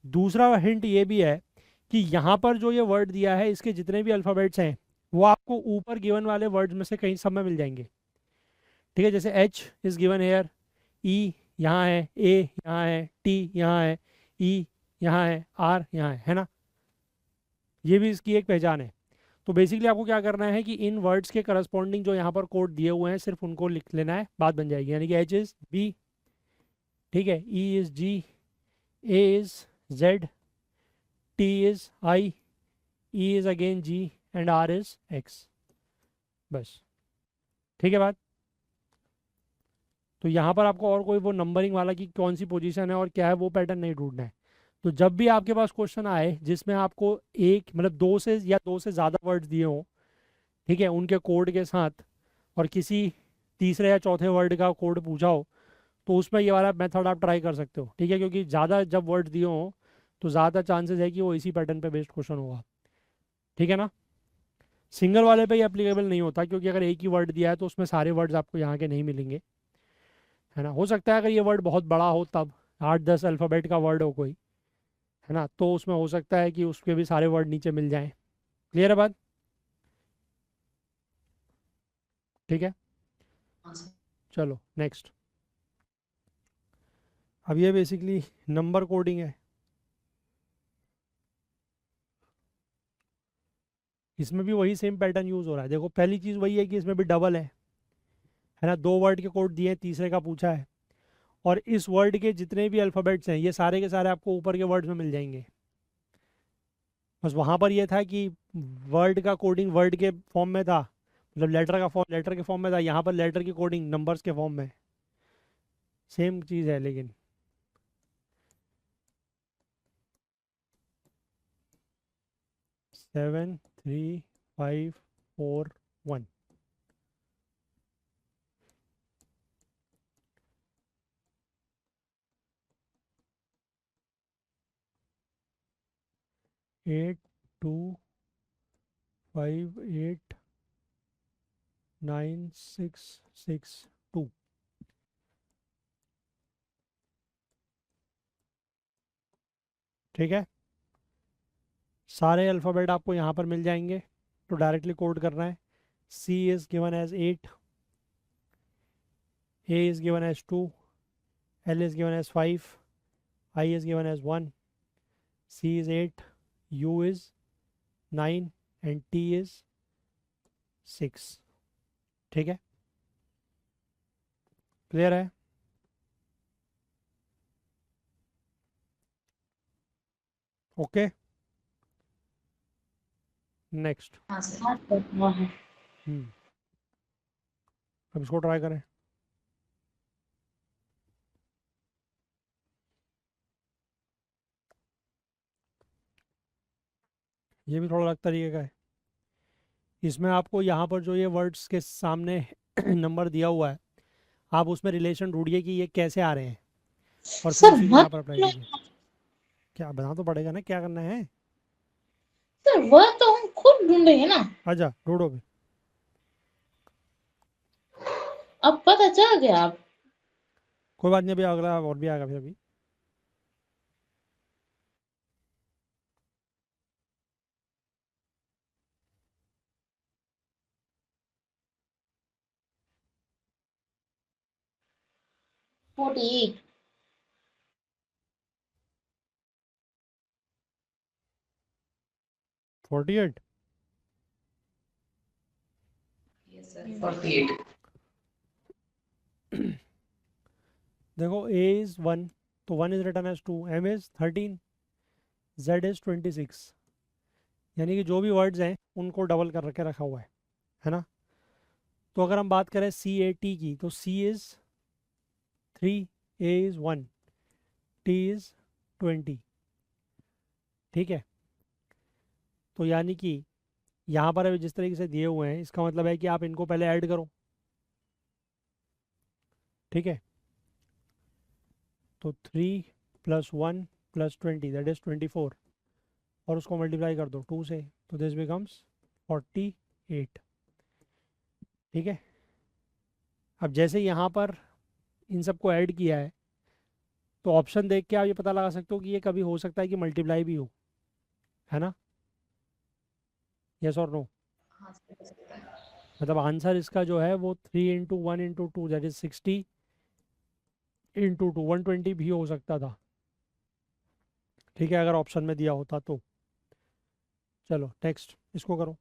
दूसरा हिंट ये भी है कि यहाँ पर जो ये वर्ड दिया है इसके जितने भी अल्फ़ाबेट्स हैं वो आपको ऊपर गिवन वाले वर्ड्स में से कहीं सब में मिल जाएंगे, ठीक है। जैसे एच इज़ गिवन हेयर, ई यहाँ है, ए यहाँ है, टी यहाँ है, ई यहाँ है, आर यहाँ है ना। ये भी इसकी एक पहचान है। तो बेसिकली आपको क्या करना है कि इन वर्ड्स के करस्पॉन्डिंग जो यहाँ पर कोड दिए हुए हैं सिर्फ उनको लिख लेना है, बात बन जाएगी। यानी कि एच इज़ बी, ठीक है, E is G, A is Z, T is I, E is again G, and R is X. बस, ठीक है बात। तो यहाँ पर आपको और कोई वो नंबरिंग वाला कि कौन सी पोजीशन है और क्या है वो पैटर्न नहीं ढूंढना है। तो जब भी आपके पास क्वेश्चन आए जिसमें आपको एक मतलब दो से या दो से ज़्यादा वर्ड्स दिए हों, ठीक है, उनके कोड के साथ, और किसी तीसरे या चौथे वर्ड का कोड पूछा हो, तो उसमें ये वाला मेथड आप ट्राई कर सकते हो, ठीक है। क्योंकि ज़्यादा जब वर्ड दिए हों तो ज़्यादा चांसेस है कि वो इसी पैटर्न पे बेस्ड क्वेश्चन होगा, ठीक है ना। सिंगल वाले पे ये एप्लीकेबल नहीं होता, क्योंकि अगर एक ही वर्ड दिया है तो उसमें सारे वर्ड्स आपको यहाँ के नहीं मिलेंगे, है ना। हो सकता है अगर ये वर्ड बहुत बड़ा हो तब 8-10 अल्फ़ाबेट का वर्ड हो कोई, है ना, तो उसमें हो सकता है कि उसके भी सारे वर्ड नीचे मिल जाएं। क्लियर है बात, ठीक है। हाँ सर। चलो नेक्स्ट। अब ये बेसिकली नंबर कोडिंग है। इसमें भी वही सेम पैटर्न यूज़ हो रहा है। देखो पहली चीज़ वही है कि इसमें भी डबल है ना, दो वर्ड के कोड दिए हैं, तीसरे का पूछा है, और इस वर्ड के जितने भी अल्फ़ाबेट्स हैं ये सारे के सारे आपको ऊपर के वर्ड्स में मिल जाएंगे। बस वहाँ पर ये था कि वर्ड का कोडिंग वर्ड के फॉर्म में था, मतलब लेटर का फॉर्म लेटर के फॉर्म में था, यहाँ पर लेटर की कोडिंग नंबर्स के फॉर्म में। सेम चीज़ है लेकिन। 7 3 5 4 1। एट 2 5 8 9 6 6 2, ठीक है। सारे अल्फ़ाबेट आपको यहाँ पर मिल जाएंगे, तो डायरेक्टली कोड करना है। C is given as 8, A is given as 2, L is given as 5, I is given as 1, C is 8, U is 9 and T is 6, ठीक है। क्लियर है, ओके। नेक्स्ट, हाँ सर। हाँ, अब इसको ट्राई करें। ये भी थोड़ा अलग तरीके का है। इसमें आपको यहाँ पर जो ये वर्ड्स के सामने नंबर दिया हुआ है, आप उसमें रिलेशन ढूंढिए कि ये कैसे आ रहे हैं और फिर सर उसी को यहाँ मत पर अप्लाई कीजिए। क्या बना तो पड़ेगा ना, क्या करना है। सर वह तो हम खुद ढूंढेंगे ना। आजा ढूंढो भी। अब पता चल गया। आप कोई बात नहीं, अभी अगला और भी आएगा फिर अभी। फोर्टी 48। Yes, sir. 48. देखो a इज 1, तो 1 is return as 2, m is 13, z is 26। यानी कि जो भी वर्ड्स हैं उनको डबल कर रखे रखा हुआ है ना। तो अगर हम बात करें सी ए टी की, तो c is 3, a is 1, t is 20। ठीक है, तो यानी कि यहाँ पर अभी जिस तरीके से दिए हुए हैं, इसका मतलब है कि आप इनको पहले ऐड करो। ठीक है, तो 3 + 1 + 20 दैट इज 24, और उसको मल्टीप्लाई कर दो 2 से, तो दिस बिकम्स 48। ठीक है, अब जैसे यहाँ पर इन सबको ऐड किया है, तो ऑप्शन देख के आप ये पता लगा सकते हो कि ये कभी हो सकता है कि मल्टीप्लाई भी हो, है ना। यस और नो। हाँ सर, हो सकता है। मतलब आंसर इसका जो है वो 3 × 1 × 2 दैट इज 60 × 2 120 भी हो सकता था। ठीक है, अगर ऑप्शन में दिया होता तो। चलो नेक्स्ट इसको करो।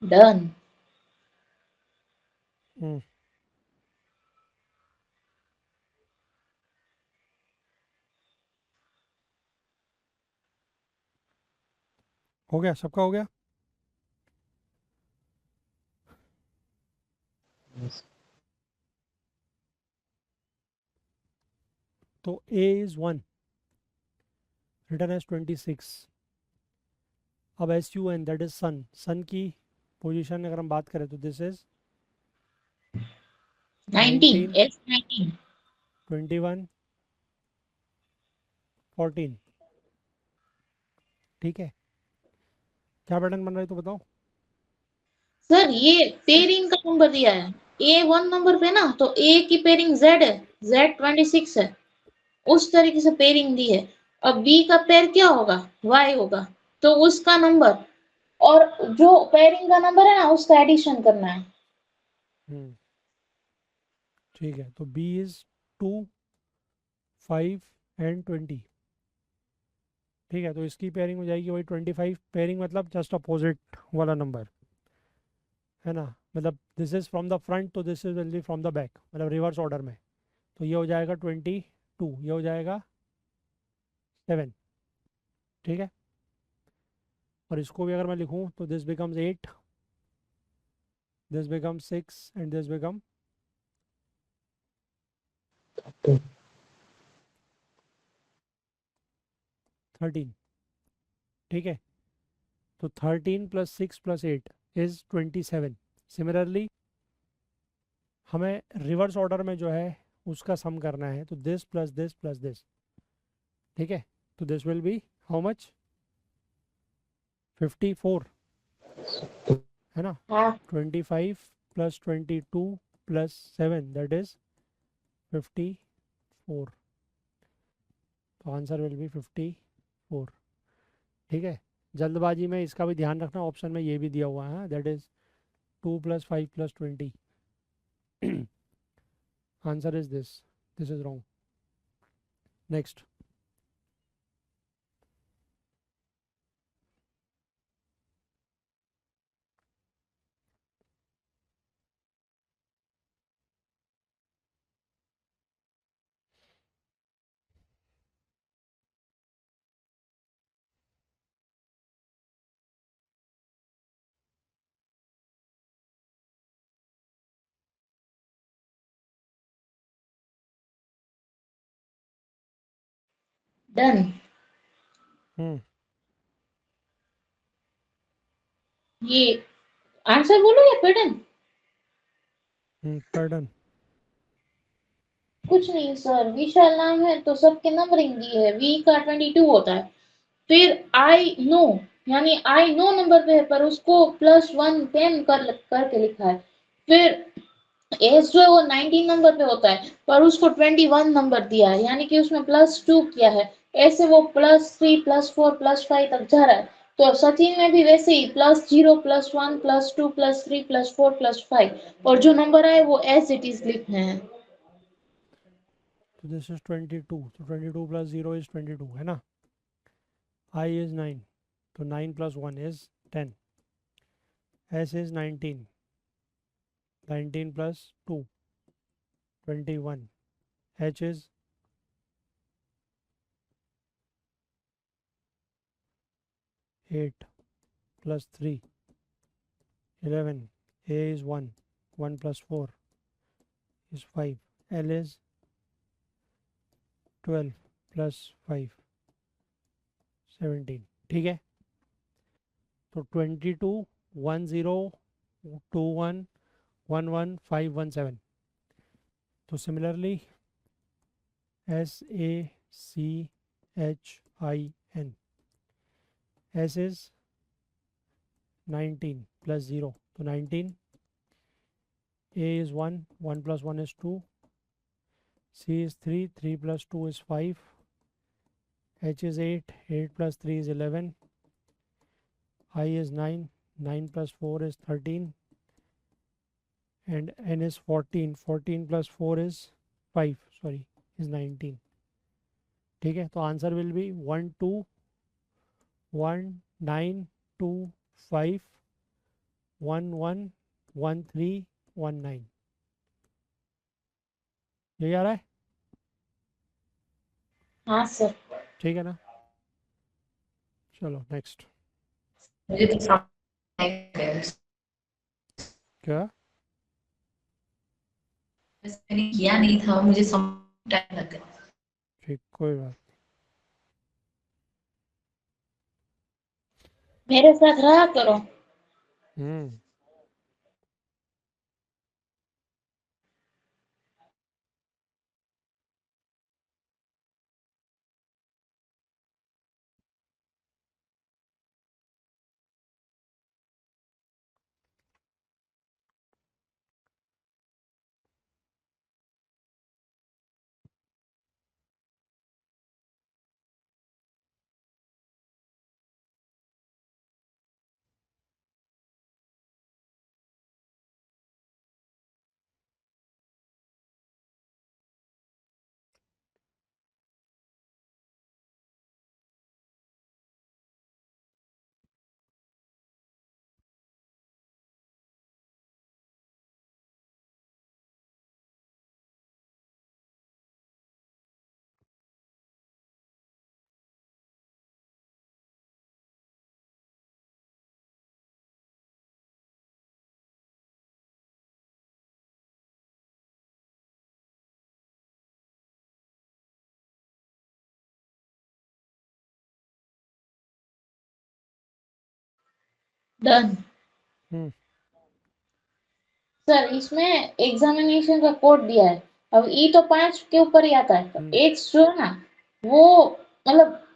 डन। हम्म, हो गया, सबका हो गया। Yes. तो a इज 1 रिटर्न एज 26। अब SUN दैट इज सन, सन की पोजीशन अगर हम बात करें तो दिस इज 19 19, S 19। 21, 14। ठीक है, क्या पैटर्न बन रहा है तो बताओ। सर ये पेयरिंग का नंबर दिया है। ए 1 नंबर पे ना, तो ए की पेयरिंग Z है, Z 26 है। उस तरीके से पेयरिंग दी है। अब बी का पेयर क्या होगा, Y होगा, तो उसका नंबर और जो पेयरिंग का नंबर है ना उसका एडिशन करना है। हम्म, ठीक है, तो B इज 2, 5 एंड 20। ठीक है, तो इसकी पेयरिंग हो जाएगी वही 25। पेयरिंग मतलब जस्ट अपोजिट वाला नंबर, है ना। मतलब this is from the front, तो this is will be from the back, मतलब रिवर्स ऑर्डर में। तो ये हो जाएगा 22, ये हो जाएगा 7। ठीक है, और इसको भी अगर मैं लिखूं तो this becomes 8, this becomes 6 and this become 13। ठीक है, तो 13 + 6 + 8 इज 27। सिमिलरली हमें रिवर्स ऑर्डर में जो है उसका सम करना है, तो this plus this plus this. ठीक है, तो this will be how much, 54, है ना। हाँ 25 + 22 + 7 दैट इज 54। तो आंसर विल बी 54। ठीक है, जल्दबाजी में इसका भी ध्यान रखना, ऑप्शन में ये भी दिया हुआ है, that is 2 + 5 + 20. Answer is this is wrong. Next. Done. ये आंसर बोलो या पैटर्न? पैटर्न. कुछ नहीं सर, विशाल नाम है तो सबके नंबरिंग दी है. वी का 22 होता है. फिर आई नो, यानी आई नो नंबर पे है पर उसको +1 10 करके लिखा है. फिर एस जो है वो 19 नंबर पे होता है पर उसको 21 नंबर दिया है, यानी कि उसमें +2 किया है. ऐसे वो +3 +4 +5 तक जा रहा है. तो सचिन में भी वैसे ही +0 +1 +2 +3 +4 +5, और जो नंबर आए वो एज इट इज लिखने हैं. तो दिस इज 22. तो 22 + 0 इज 22 है ना. I is 9. तो 9 + 1 is 10. S is 19. 19 + 2 21. H is 8 + 3 11. A is 1. 1 + 4 is 5. L is 12 + 5 17. ठीक है. तो 22 10 21 11 517. तो सिमिलरली SACHIN. S is 19 + 0. तो 19. A is 1. 1 + 1 is 2. C is 3. 3 + 2 is 5. H is 8. 8 + 3 is 11. I is 9. 9 + 4 is 13. And N is 14. 14 + 4 is 5. Sorry, is 19. ठीक है. तो answer will be 1 2 1 9 2 5 1 1 1 3 1 9. यही आ रहा है. हाँ सर. ठीक है ना. चलो नेक्स्ट. मुझे तो समझ नहीं आया। क्या. मैंने किया नहीं था, मुझे समझ टाइम लग गया. ठीक, कोई बात. मेरे साथ रहा करो. हम्म. डन. हम्म. सर इसमें एग्जामिनेशन का कोड दिया है. अब ई तो 5 के ऊपर ही आता है. एक्स जो है ना वो, मतलब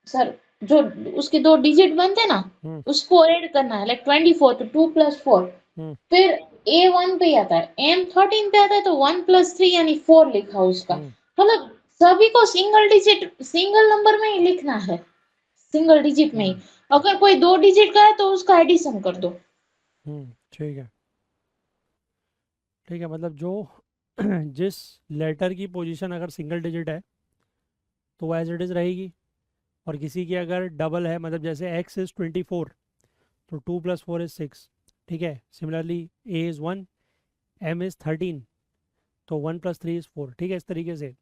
सर जो उसके 2 डिजिट बनते हैं ना उसको ऐड करना है. लाइक 24 तो 2 + 4. फिर A1 पे ही आता है. M13 पे आता है तो 1 + 3 यानी 4 लिखा उसका. मतलब सभी को सिंगल डिजिट सिंगल नंबर में ही लिखना है. सिंगल डिजिट में ही। अगर कोई 2 डिजिट का है तो उसका एडिशन कर दो। ठीक है। ठीक है, मतलब जो जिस लेटर की पोजीशन अगर सिंगल डिजिट है तो वो एज इट इज़ रहेगी, और किसी की अगर डबल है, मतलब जैसे x इज़ 24 तो 2 + 4 इज़ 6। ठीक है, similarly a is 1, m is 13 तो 1 + 3 इज़ 4। ठीक है, इस तरीके से।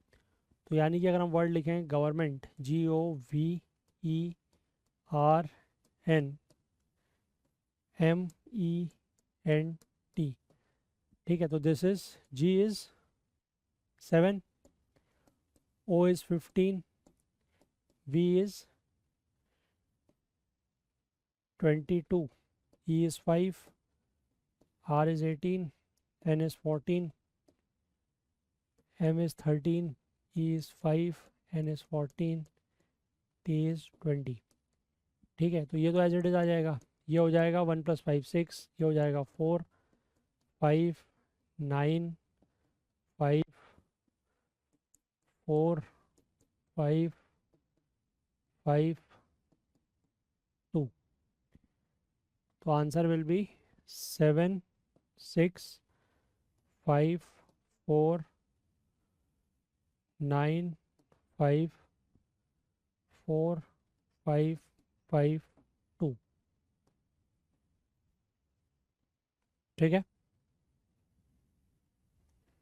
तो यानी कि अगर हम वर्ड लिखें गवर्नमेंट, GOVERNMENT, ठीक है, तो this is G is 7, O is 15, V is 22, E is 5, R is 18, N is 14, M is 13, E is 5, N is 14, T is 20। ठीक है, तो ये तो एज इट इज़ आ जाएगा। ये हो जाएगा 1 + 5 6, ये हो जाएगा 4 5 9 5 4 5 5 2। तो आंसर विल बी 7 6 5 4 9 5 4 5 5 2। ठीक है,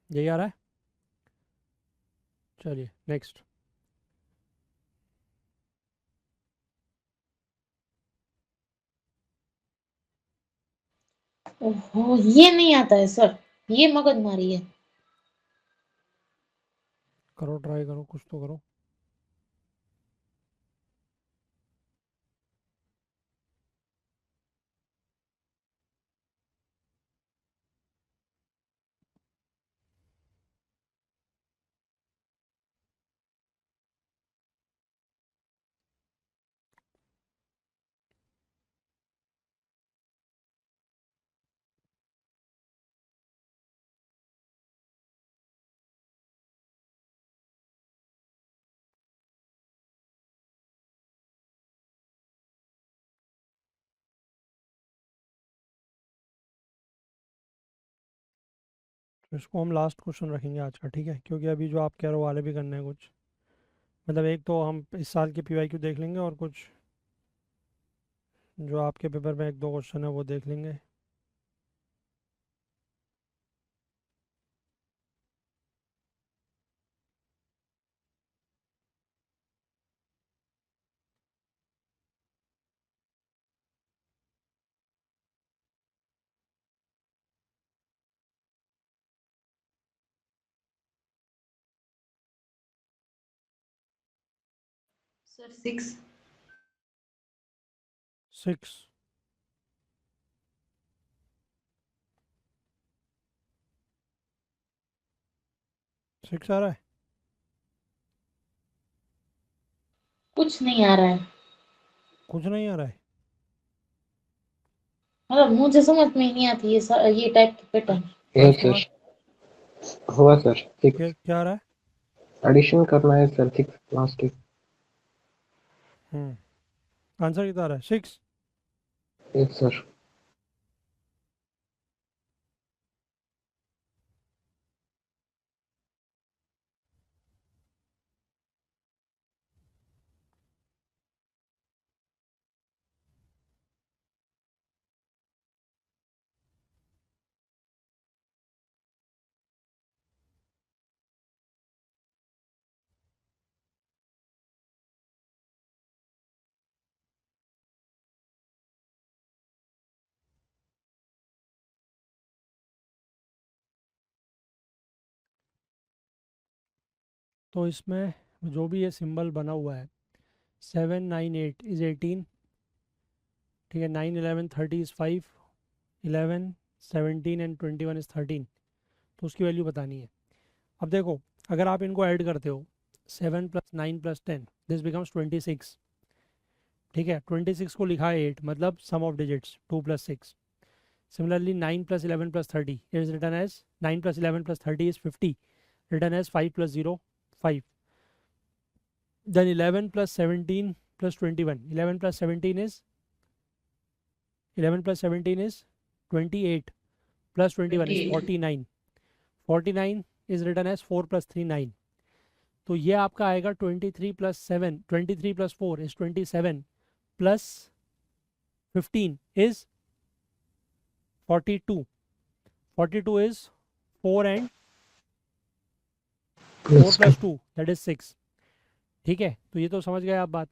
यही आ रहा है। चलिए नेक्स्ट। ओहो, ये नहीं आता है सर, ये मगजमारी है। करो, ट्राई करो, कुछ तो करो। तो इसको हम लास्ट क्वेश्चन रखेंगे आज का, ठीक है, क्योंकि अभी जो आप कह रहे हो वाले भी करने हैं कुछ। मतलब एक तो हम इस साल के PYQ देख लेंगे, और कुछ जो आपके पेपर में 1-2 क्वेश्चन है वो देख लेंगे। सर 6। 6 6 आ रहा है। कुछ नहीं आ रहा है, कुछ नहीं आ रहा है। मतलब मुझे समझ में ही नहीं आती ये टाइप की पैटर्न। यस राजकुमार, सर, हुआ सर। क्या 6 क्या आ रहा है? एडिशन करना है सर, 6 लास्ट। आंसर कितना आ रहा है? 6। Yes sir. तो इसमें जो भी ये सिंबल बना हुआ है, 7 9 8 इज़ 18। ठीक है, 9 11 30 इज़ 5, 11 17 एंड 21 इज़ 13। तो उसकी वैल्यू बतानी है। अब देखो, अगर आप इनको ऐड करते हो, 7 + 9 + 10 दिस बिकम्स 26। ठीक है, 26 को लिखा है 8, मतलब sum of digits 2 + 6। Similarly 9 + 11 + 30 is written as 9 + 11 + 30 is 50, written as 5 + 0 5। Then 11 + 17 plus 21. 11 plus 17 is 11 plus 17 is 28 plus 21 is 28. 49. 49 is written as 4 plus 3 9. तो ये आपका आएगा 23 plus 7, 23 plus 4 is 27 plus 15 is 42. 42 is 4 and 4 plus 2 that is 6. ठीक है, तो ये तो समझ गए आप बात.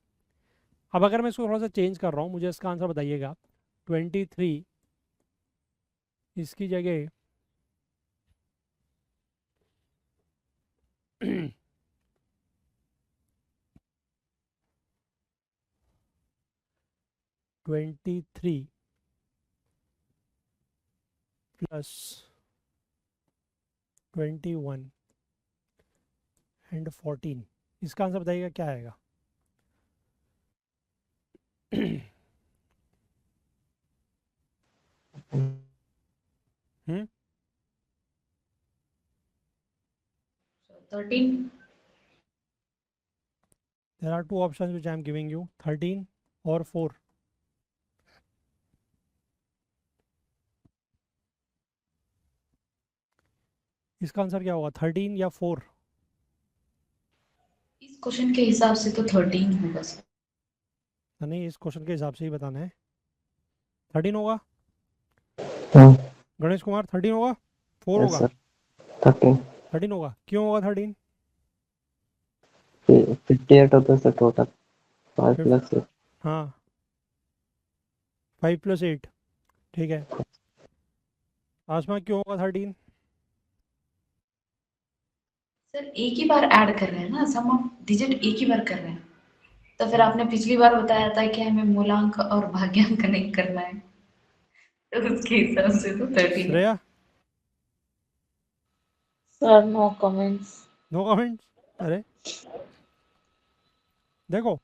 अब अगर मैं इसको थोड़ा सा चेंज कर रहा हूँ, मुझे इसका आंसर बताइएगा. 23 इसकी जगह (23) plus 21 and 14, इसका आंसर बताइएगा क्या आएगा. हम्म 13. There are two options which I am giving you, 13 or 4. इसका आंसर क्या होगा, 13 या 4? इस क्वेश्चन के हिसाब से तो 13 होगा सर. नहीं, इस क्वेश्चन के हिसाब से ही बताना है. 13 होगा हाँ गणेश कुमार, 13 होगा, 4 यस होगा? सर 13 13 होगा. क्यों होगा 13? 58 होता है सर टोटल 5 फिफ- प्लस हाँ 5 plus 8. ठीक है, आसमा क्यों होगा 13? सर एक ही बार ऐड कर रहे हैं ना, सम ऑफ डिजिट एक ही बार कर रहे हैं. तो फिर आपने पिछली बार बताया था कि हमें मूलांक और भाग्यांक नहीं करना है, तो उसके हिसाब से तो 13 है. Shreya, sir no comments. No comments. अरे देखो,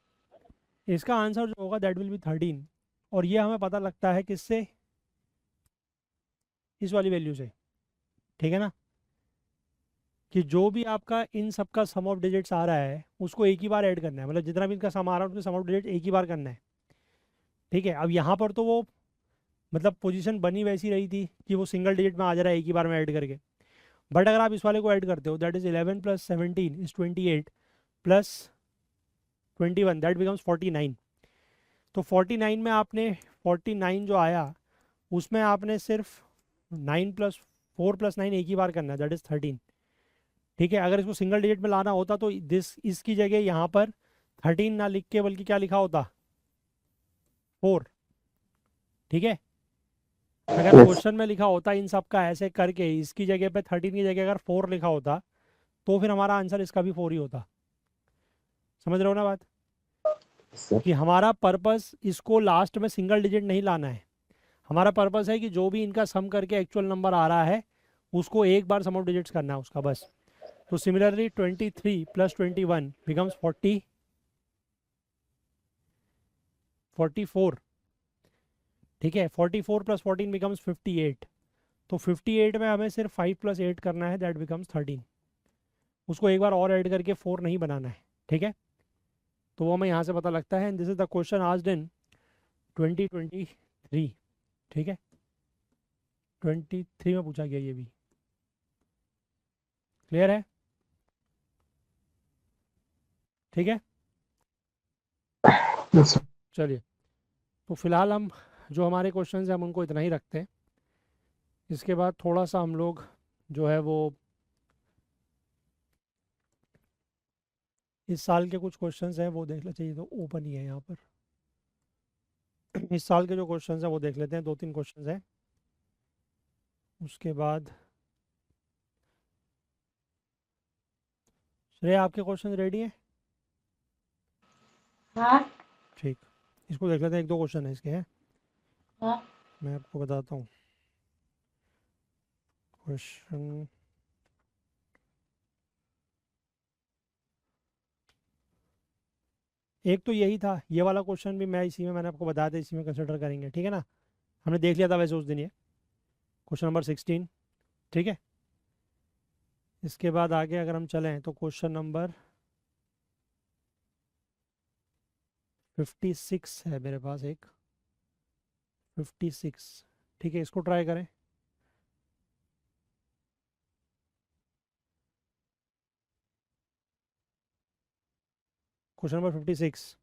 इसका आंसर जो होगा दैट विल बी 13, और ये हमें पता लगता है किससे, इस वाली वैल्यू से. ठीक है ना, कि जो भी आपका इन सब का सम ऑफ डिजिट्स आ रहा है उसको एक ही बार ऐड करना है. मतलब जितना भी इनका सम आ रहा है उसके सम ऑफ डिजिट एक ही बार करना है. ठीक है, अब यहाँ पर तो वो मतलब पोजीशन बनी वैसी रही थी कि वो सिंगल डिजिट में आ जा रहा है एक ही बार में ऐड करके. बट अगर आप इस वाले को ऐड करते हो, that is 11 plus 17 is 28 plus 21 that becomes 49. तो 49 में आपने 49 जो आया उसमें आपने सिर्फ 9 plus 4 plus 9 एक ही बार करना है, दैट इज 13. ठीक है, अगर इसको सिंगल डिजिट में लाना होता तो इसकी जगह यहाँ पर 13 ना लिख के बल्कि क्या लिखा होता, 4. ठीक है, अगर Yes. क्वेश्चन में लिखा होता इन सब का ऐसे करके, इसकी जगह पे 13 की जगह अगर 4 लिखा होता तो फिर हमारा आंसर इसका भी 4 ही होता. समझ रहे हो ना बात, सर कि हमारा पर्पस इसको लास्ट में सिंगल डिजिट नहीं लाना है. हमारा पर्पस है कि जो भी इनका सम करके एक्चुअल नंबर आ रहा है उसको एक बार सम ऑफ डिजिट्स करना है उसका बस. तो सिमिलरली 23 plus 21 becomes 44. ठीक है, 44 plus 14 becomes 58. तो 58 में हमें सिर्फ 5 plus 8 करना है, दैट बिकम्स 13. उसको एक बार और ऐड करके 4 नहीं बनाना है. ठीक है, तो वो हमें यहाँ से पता लगता है. And this is the question asked in 2023. ठीक है, 23 में पूछा गया, ये भी क्लियर है. ठीक है, yes, sir. चलिए, तो फिलहाल हम जो हमारे क्वेश्चंस हैं हम उनको इतना ही रखते हैं. इसके बाद थोड़ा सा हम लोग जो है वो इस साल के कुछ क्वेश्चंस हैं वो देख ले. चाहिए तो ओपन ही है यहाँ पर. इस साल के जो क्वेश्चंस हैं वो देख लेते हैं. 2-3 क्वेश्चंस हैं, उसके बाद श्रेया आपके क्वेश्चन रेडी हैं? हाँ ठीक, इसको देख लेते हैं. 1-2 क्वेश्चन है इसके हैं, हाँ मैं आपको बताता हूँ. क्वेश्चन एक तो यही था, ये वाला क्वेश्चन भी मैंने आपको बताया था, इसी में कंसिडर करेंगे. ठीक है ना, हमने देख लिया था वैसे उस दिन ये क्वेश्चन नंबर 16. ठीक है, इसके बाद आगे अगर हम चलें तो क्वेश्चन नंबर 56 है मेरे पास एक 56। ठीक है, इसको ट्राई करें। Question number 56।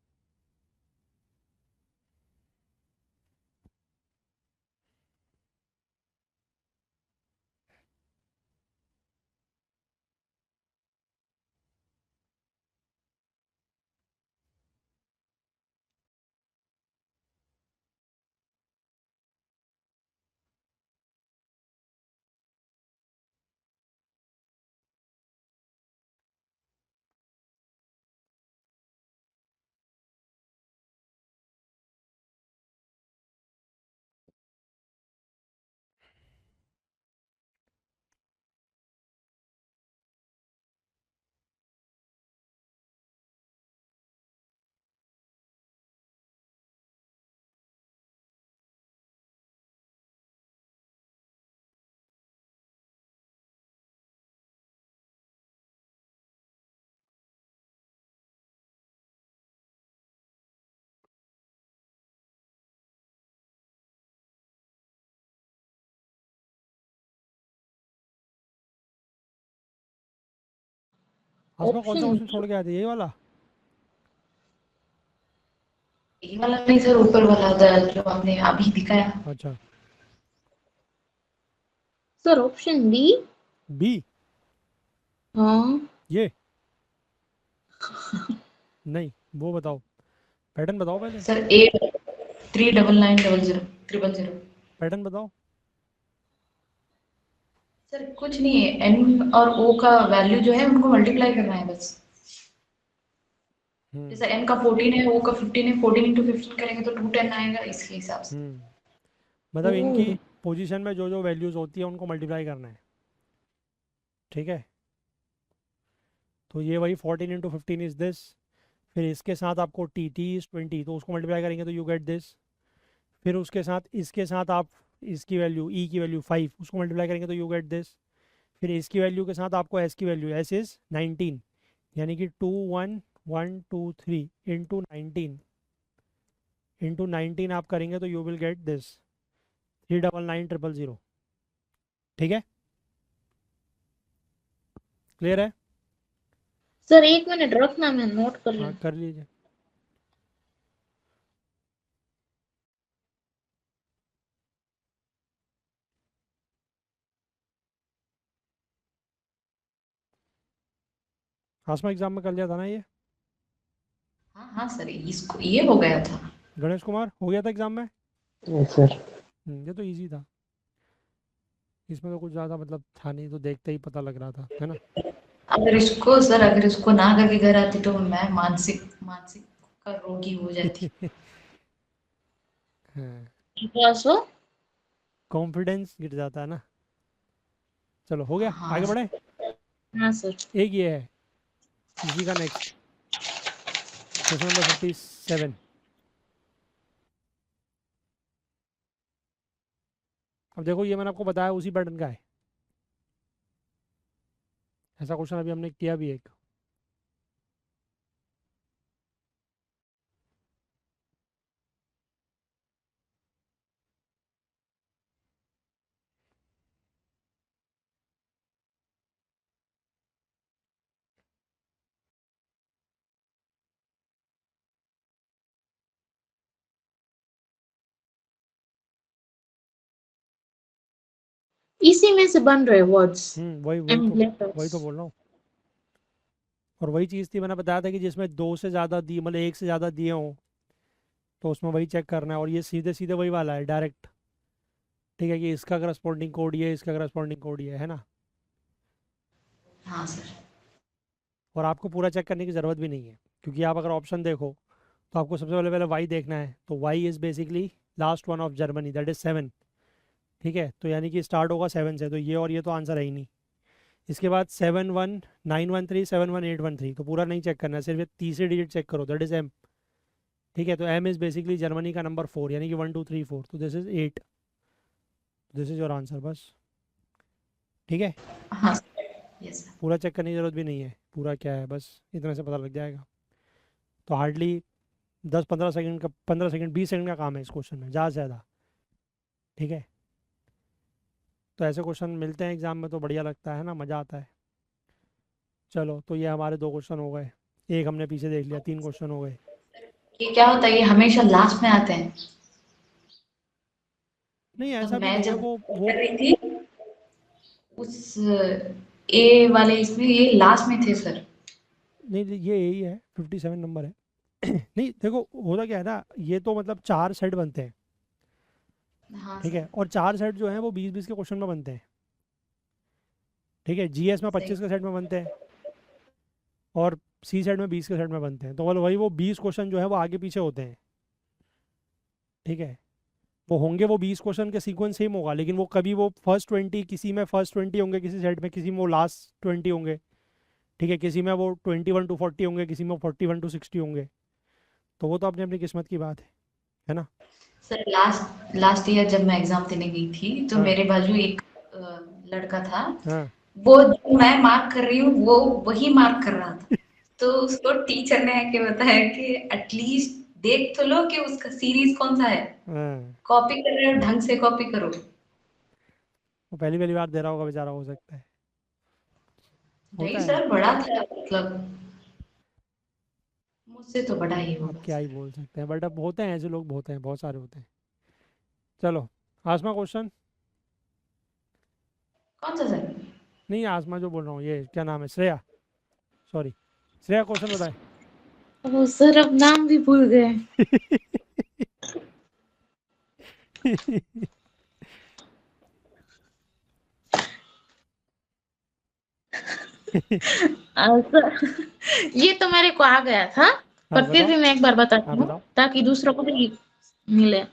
आसमा कौन सा ऑप्शन क्वेश्चन छोड़ के आया था, यही वाला? ये वाला नहीं सर, ऊपर वाला था जो आपने अभी दिखाया। अच्छा, सर ऑप्शन डी। बी। हाँ ये नहीं, वो बताओ, पैटर्न बताओ पहले। सर 839900 पैटर्न बताओ। सर कुछ नहीं है, एन और ओ का वैल्यू जो है उनको मल्टीप्लाई करना है बस। हम्म जैसे एन का 14 है, ओ का 15 है, 14 इंटू 15 करेंगे तो 210 आएगा, इसके हिसाब से। हम्म मतलब इनकी ओह, पोजीशन में जो जो वैल्यूज होती है उनको मल्टीप्लाई करना है। ठीक है, तो ये वही 14 इंटू 15 इज दिस। फिर इसके साथ आपको टी इज 20, तो उसको मल्टीप्लाई करेंगे तो यू गेट दिस। फिर उसके साथ इसके साथ आप इसकी वैल्यू ई की वैल्यू 5, उसको मल्टीप्लाई करेंगे तो यू गेट दिस। फिर इसकी वैल्यू के साथ आपको एस की वैल्यू, एस इज 19, यानी कि 2 1 1 2 3 इंटू 19 आप करेंगे तो यू विल गेट दिस 399000। ठीक है, क्लियर है? सर 1 मिनट रखना, मैं नोट कर रही हाँ, हूँ। कर लीजिए। आसमा एग्जाम में कर लिया था ना ये? हाँ हाँ सर, इसको ये हो गया था। गणेश कुमार हो गया था एग्जाम में? Yes sir. ये तो इजी था, इसमें तो कुछ ज़्यादा मतलब था नहीं, तो देखते ही पता लग रहा था, है ना? अगर इसको ना करके घर आती तो मैं मानसिक मानसिक का रोगी हो जाती। हाँ, क्या सर? कॉन्फिडेंस गिर जाता है ना। चलो हो गया, हाँ आगे बढ़े। हाँ सर। एक ये है, इसी का नेक्स्ट क्वेश्चन नंबर 57। अब देखो, ये मैंने आपको बताया उसी पैटर्न का है, ऐसा क्वेश्चन अभी हमने किया भी एक। इसी में से बन रहे वर्ड्स वही वही एंड तो वही लेटर्स। तो बोल रहा हूँ। और वही चीज़ थी, मैंने बताया था कि जिसमें दो से ज़्यादा दिए, मतलब एक से ज़्यादा दिए हों, तो उसमें वही चेक करना है। और ये सीधे सीधे वही वाला है, डायरेक्ट। ठीक है, कि इसका करस्पॉन्डिंग कोड ये है, इसका करस्पॉन्डिंग कोड ये है ना। हाँ सर। और आपको पूरा चेक करने की ज़रूरत भी नहीं है, क्योंकि आप अगर ऑप्शन देखो तो आपको सबसे पहले पहले वाई देखना है। तो Y is basically last one of Germany, that is 7। ठीक है, तो यानी कि स्टार्ट होगा 7 से, तो ये और ये तो आंसर है ही नहीं। इसके बाद 71913 71813, तो पूरा नहीं चेक करना है, सिर्फ ये तीसरे डिजिट चेक करो, दैट इज़ एम। ठीक है, तो एम इज़ बेसिकली जर्मनी का नंबर 4, यानी कि 1 2 3 4, तो this is 8। This is your answer बस। ठीक है, हाँ सर, यस सर। पूरा चेक करने की ज़रूरत भी नहीं है, पूरा क्या है बस इतना से पता लग जाएगा। तो हार्डली 10-15 सेकंड का 15 सेकंड 20 सेकंड का काम है इस क्वेश्चन में ज़्यादा से ज़्यादा। ठीक है, तो ऐसे क्वेश्चन मिलते हैं एग्जाम में तो बढ़िया लगता है ना, मज़ा आता है। चलो, तो ये हमारे 2 क्वेश्चन हो गए, एक हमने पीछे देख लिया, 3 क्वेश्चन हो गए। ये क्या होता है, ये हमेशा लास्ट में आते हैं। नहीं तो ऐसा भी मैं नहीं, जब देखो वो कर रही थी उस ए वाले इसमें ये लास्ट में थे सर। नहीं ये यही है, 57 नंबर है। नहीं देखो होता क्या है ना, ये तो मतलब 4 सेट बनते हैं। हाँ ठीक सर। है, और 4 सेट जो हैं वो 20-20 के क्वेश्चन में बनते हैं। ठीक है, जीएस में सही। 25 के सेट में बनते हैं और सी सेट में 20 के सेट में बनते हैं, तो मतलब वही वो 20 क्वेश्चन जो है वो आगे पीछे होते हैं। ठीक है, वो होंगे वो 20 क्वेश्चन के सीक्वेंस सेम होगा, लेकिन वो कभी वो फर्स्ट 20, किसी में फर्स्ट 20 होंगे किसी सेट में, किसी में वो लास्ट 20 होंगे। ठीक है, किसी में वो 21 टू 40 होंगे, किसी में 41 टू 60 होंगे। तो वो तो अपनी अपनी किस्मत की बात है ना। सर लास्ट लास्ट ईयर जब मैं एग्जाम देने गई थी तो हाँ मेरे बाजू एक लड़का था। हाँ। वो जो मैं मार्क कर रही हूँ वो वही मार्क कर रहा था। तो उसको टीचर ने आके बताया कि एटलीस्ट देख तो लो कि उसका सीरीज कौन सा है। हाँ, कॉपी कर रहे हो ढंग से कॉपी करो। वो पहली पहली बार दे रहा होगा बेचारा, हो सकता है, होता नहीं है। सर बड़ा था मतलब मुझसे तो बड़ा ही आप होगा क्या ही सर। बोल सकते हैं, बट अब होते हैं ऐसे लोग, होते हैं, बहुत सारे होते हैं। चलो, आसमा क्वेश्चन। कौन सा सर? नहीं आसमा जो बोल रहा हूँ, ये क्या नाम है, श्रेया, सॉरी, श्रेया क्वेश्चन बताए। वो सर अब नाम भी भूल गए। सर ये तो मेरे को आ गया था, हाँ पर फिर बताओ, भी मैं एक बार हाँ बताती हूँ बताओ। ताकि दूसरों को भी मिले।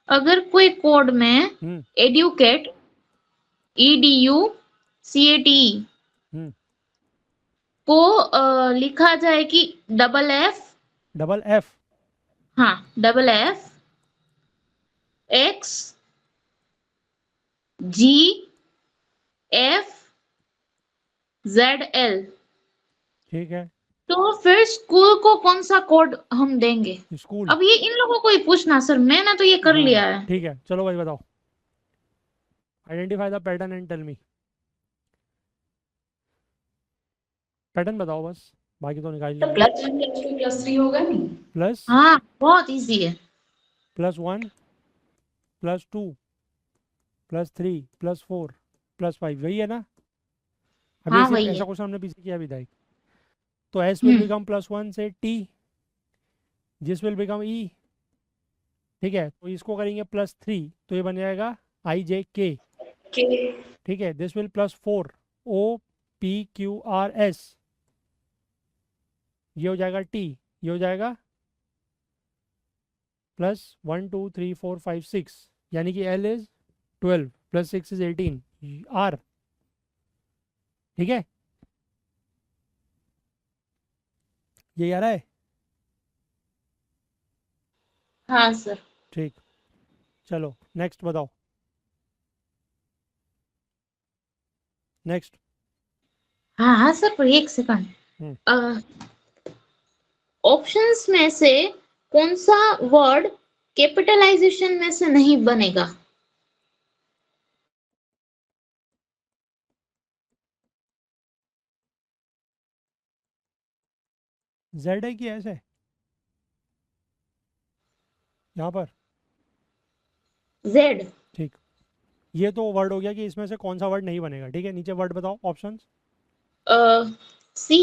अगर कोई कोड में हम्म एडुकेट EDUCATE हम्म। को लिखा जाए कि डबल एफ, डबल एफ। हाँ डबल एफ एक्स जी एफ जेड एल, ठीक है, तो फिर स्कूल को कौन सा कोड हम देंगे? स्कूल। अब ये इन लोगों को ही पूछना सर, मैंने तो ये कर हाँ लिया है। ठीक है, चलो भाई बताओ, identify the pattern and tell me. Pattern बताओ बस, बाकी तो निकाल तो लेंगे। +1 +2 +3 होगा नहीं? प्लस हाँ बहुत इजी है। +1 +2 +3 +4 +5, वही है ना। अभी हाँ ऐसे वही ऐसा है। क्वेश्चन हमने पीछे किया भी था एक। तो एस विल हम्म। बिकम +1 से टी, जिस विल बिकम ई। ठीक है, तो इसको करेंगे +3, तो ये बन जाएगा IJK। कि ठीक है, दिस विल +4 OPQRS, ये हो जाएगा टी, ये हो जाएगा +1 2 3 4 5 6, यानी कि L इज 12 +6 इज 18 R। ठीक है, ये आ रहा है। हाँ सर। ठीक, चलो नेक्स्ट बताओ, नेक्स्ट। हाँ हाँ सर, पर एक हम्म सेकंड। ऑप्शंस में से कौन सा वर्ड कैपिटलाइजेशन में से नहीं बनेगा? Z है कि S है यहाँ पर। जेड। ठीक, ये तो वर्ड हो गया कि इसमें से कौन सा वर्ड नहीं बनेगा। ठीक है, नीचे वर्ड बताओ options.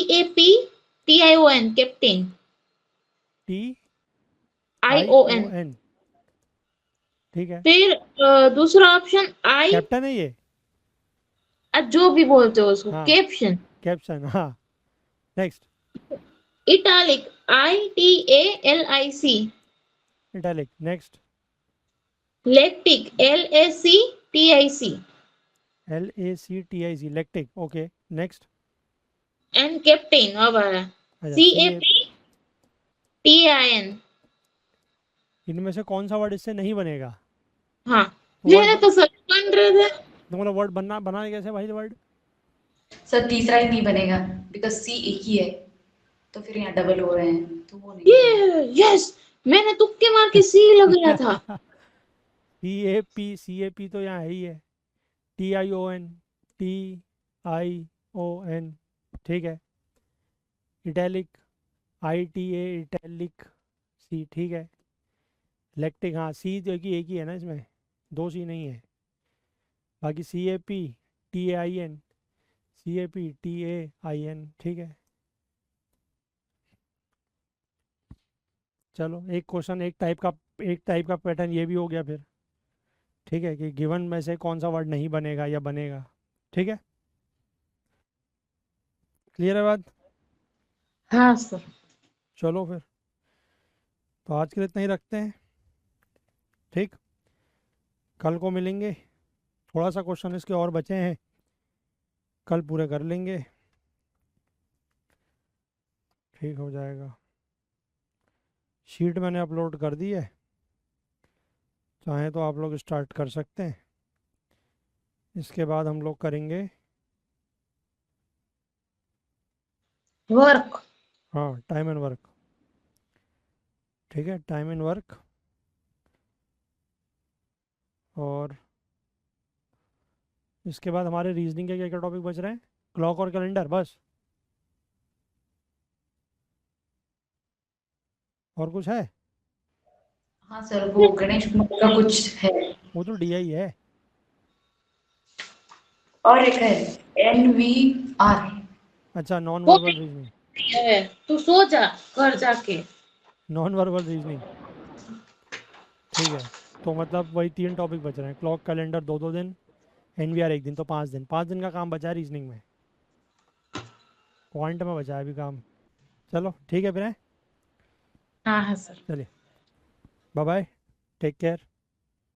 CAPTION captain. ION। TION। ठीक है, फिर दूसरा ऑप्शन आई, कैप्टन है ये। जो भी बोलते हो उसको, हाँ, कैप्शन। कैप्शन, हाँ। Next, italic, ITALIC। Italic. Next, lactic, LACTIC। LACTIC, lactic. Okay, next. And captain अब आया, अच्छा CA, CAPTAIN। इनमें से कौन सा वर्ड इससे नहीं बनेगा। हाँ वर्ड मेरे तो सब बन रहे थे। तो मतलब वर्ड बनाना कैसे भाई वर्ड। सर तीसरा ही नहीं बनेगा बिकॉज सी एक ही है। तो फिर यहाँ डबल हो रहे हैं, तो वो नहीं है। ये यस, मैंने तुक्के मार के सी लगाया था। सी ए पी तो यहाँ है ही है। TION, TION, ठीक है। इटैलिक, ITA, इटैलिक C, ठीक है। लैक्टिक, हाँ C तो एक ही है ना इसमें, दो C नहीं है। बाकी CAP, TAIN, CAP, TAIN, ठीक है। चलो एक क्वेश्चन, एक टाइप का पैटर्न ये भी हो गया फिर, ठीक है, कि गिवन में से कौन सा वर्ड नहीं बनेगा या बनेगा, ठीक है। क्लियर है बात? हाँ सर। चलो फिर, तो आज के लिए इतना ही रखते हैं, ठीक। कल को मिलेंगे, थोड़ा सा क्वेश्चन इसके और बचे हैं, कल पूरे कर लेंगे, ठीक हो जाएगा। शीट मैंने अपलोड कर दी है, चाहें तो आप लोग स्टार्ट कर सकते हैं। इसके बाद हम लोग करेंगे, वर्क। हाँ, टाइम एंड वर्क, ठीक है, टाइम एंड वर्क। और इसके बाद हमारे रीजनिंग के क्या क्या टॉपिक बच रहे हैं? क्लॉक और कैलेंडर, बस? और कुछ है? हाँ सर, वो गणेश कुमार का कुछ है, वो तो DI है। और एक है NVR। अच्छा, नॉन वो वर्बल भी रीजनिंग, है, तू सो जा घर जाके। नॉन वर्बल रीजनिंग, ठीक है। तो मतलब वही 3 टॉपिक बच रहे हैं, क्लॉक, कैलेंडर 2-2 दिन, NVR 1 दिन, तो 5 दिन, 5 दिन का काम बचा है रीजनिंग में, क्वांट में बचा है अभी काम। चलो ठीक है फिर, हैं? हाँ हाँ सर। चलिए, बाय बाय, टेक केयर।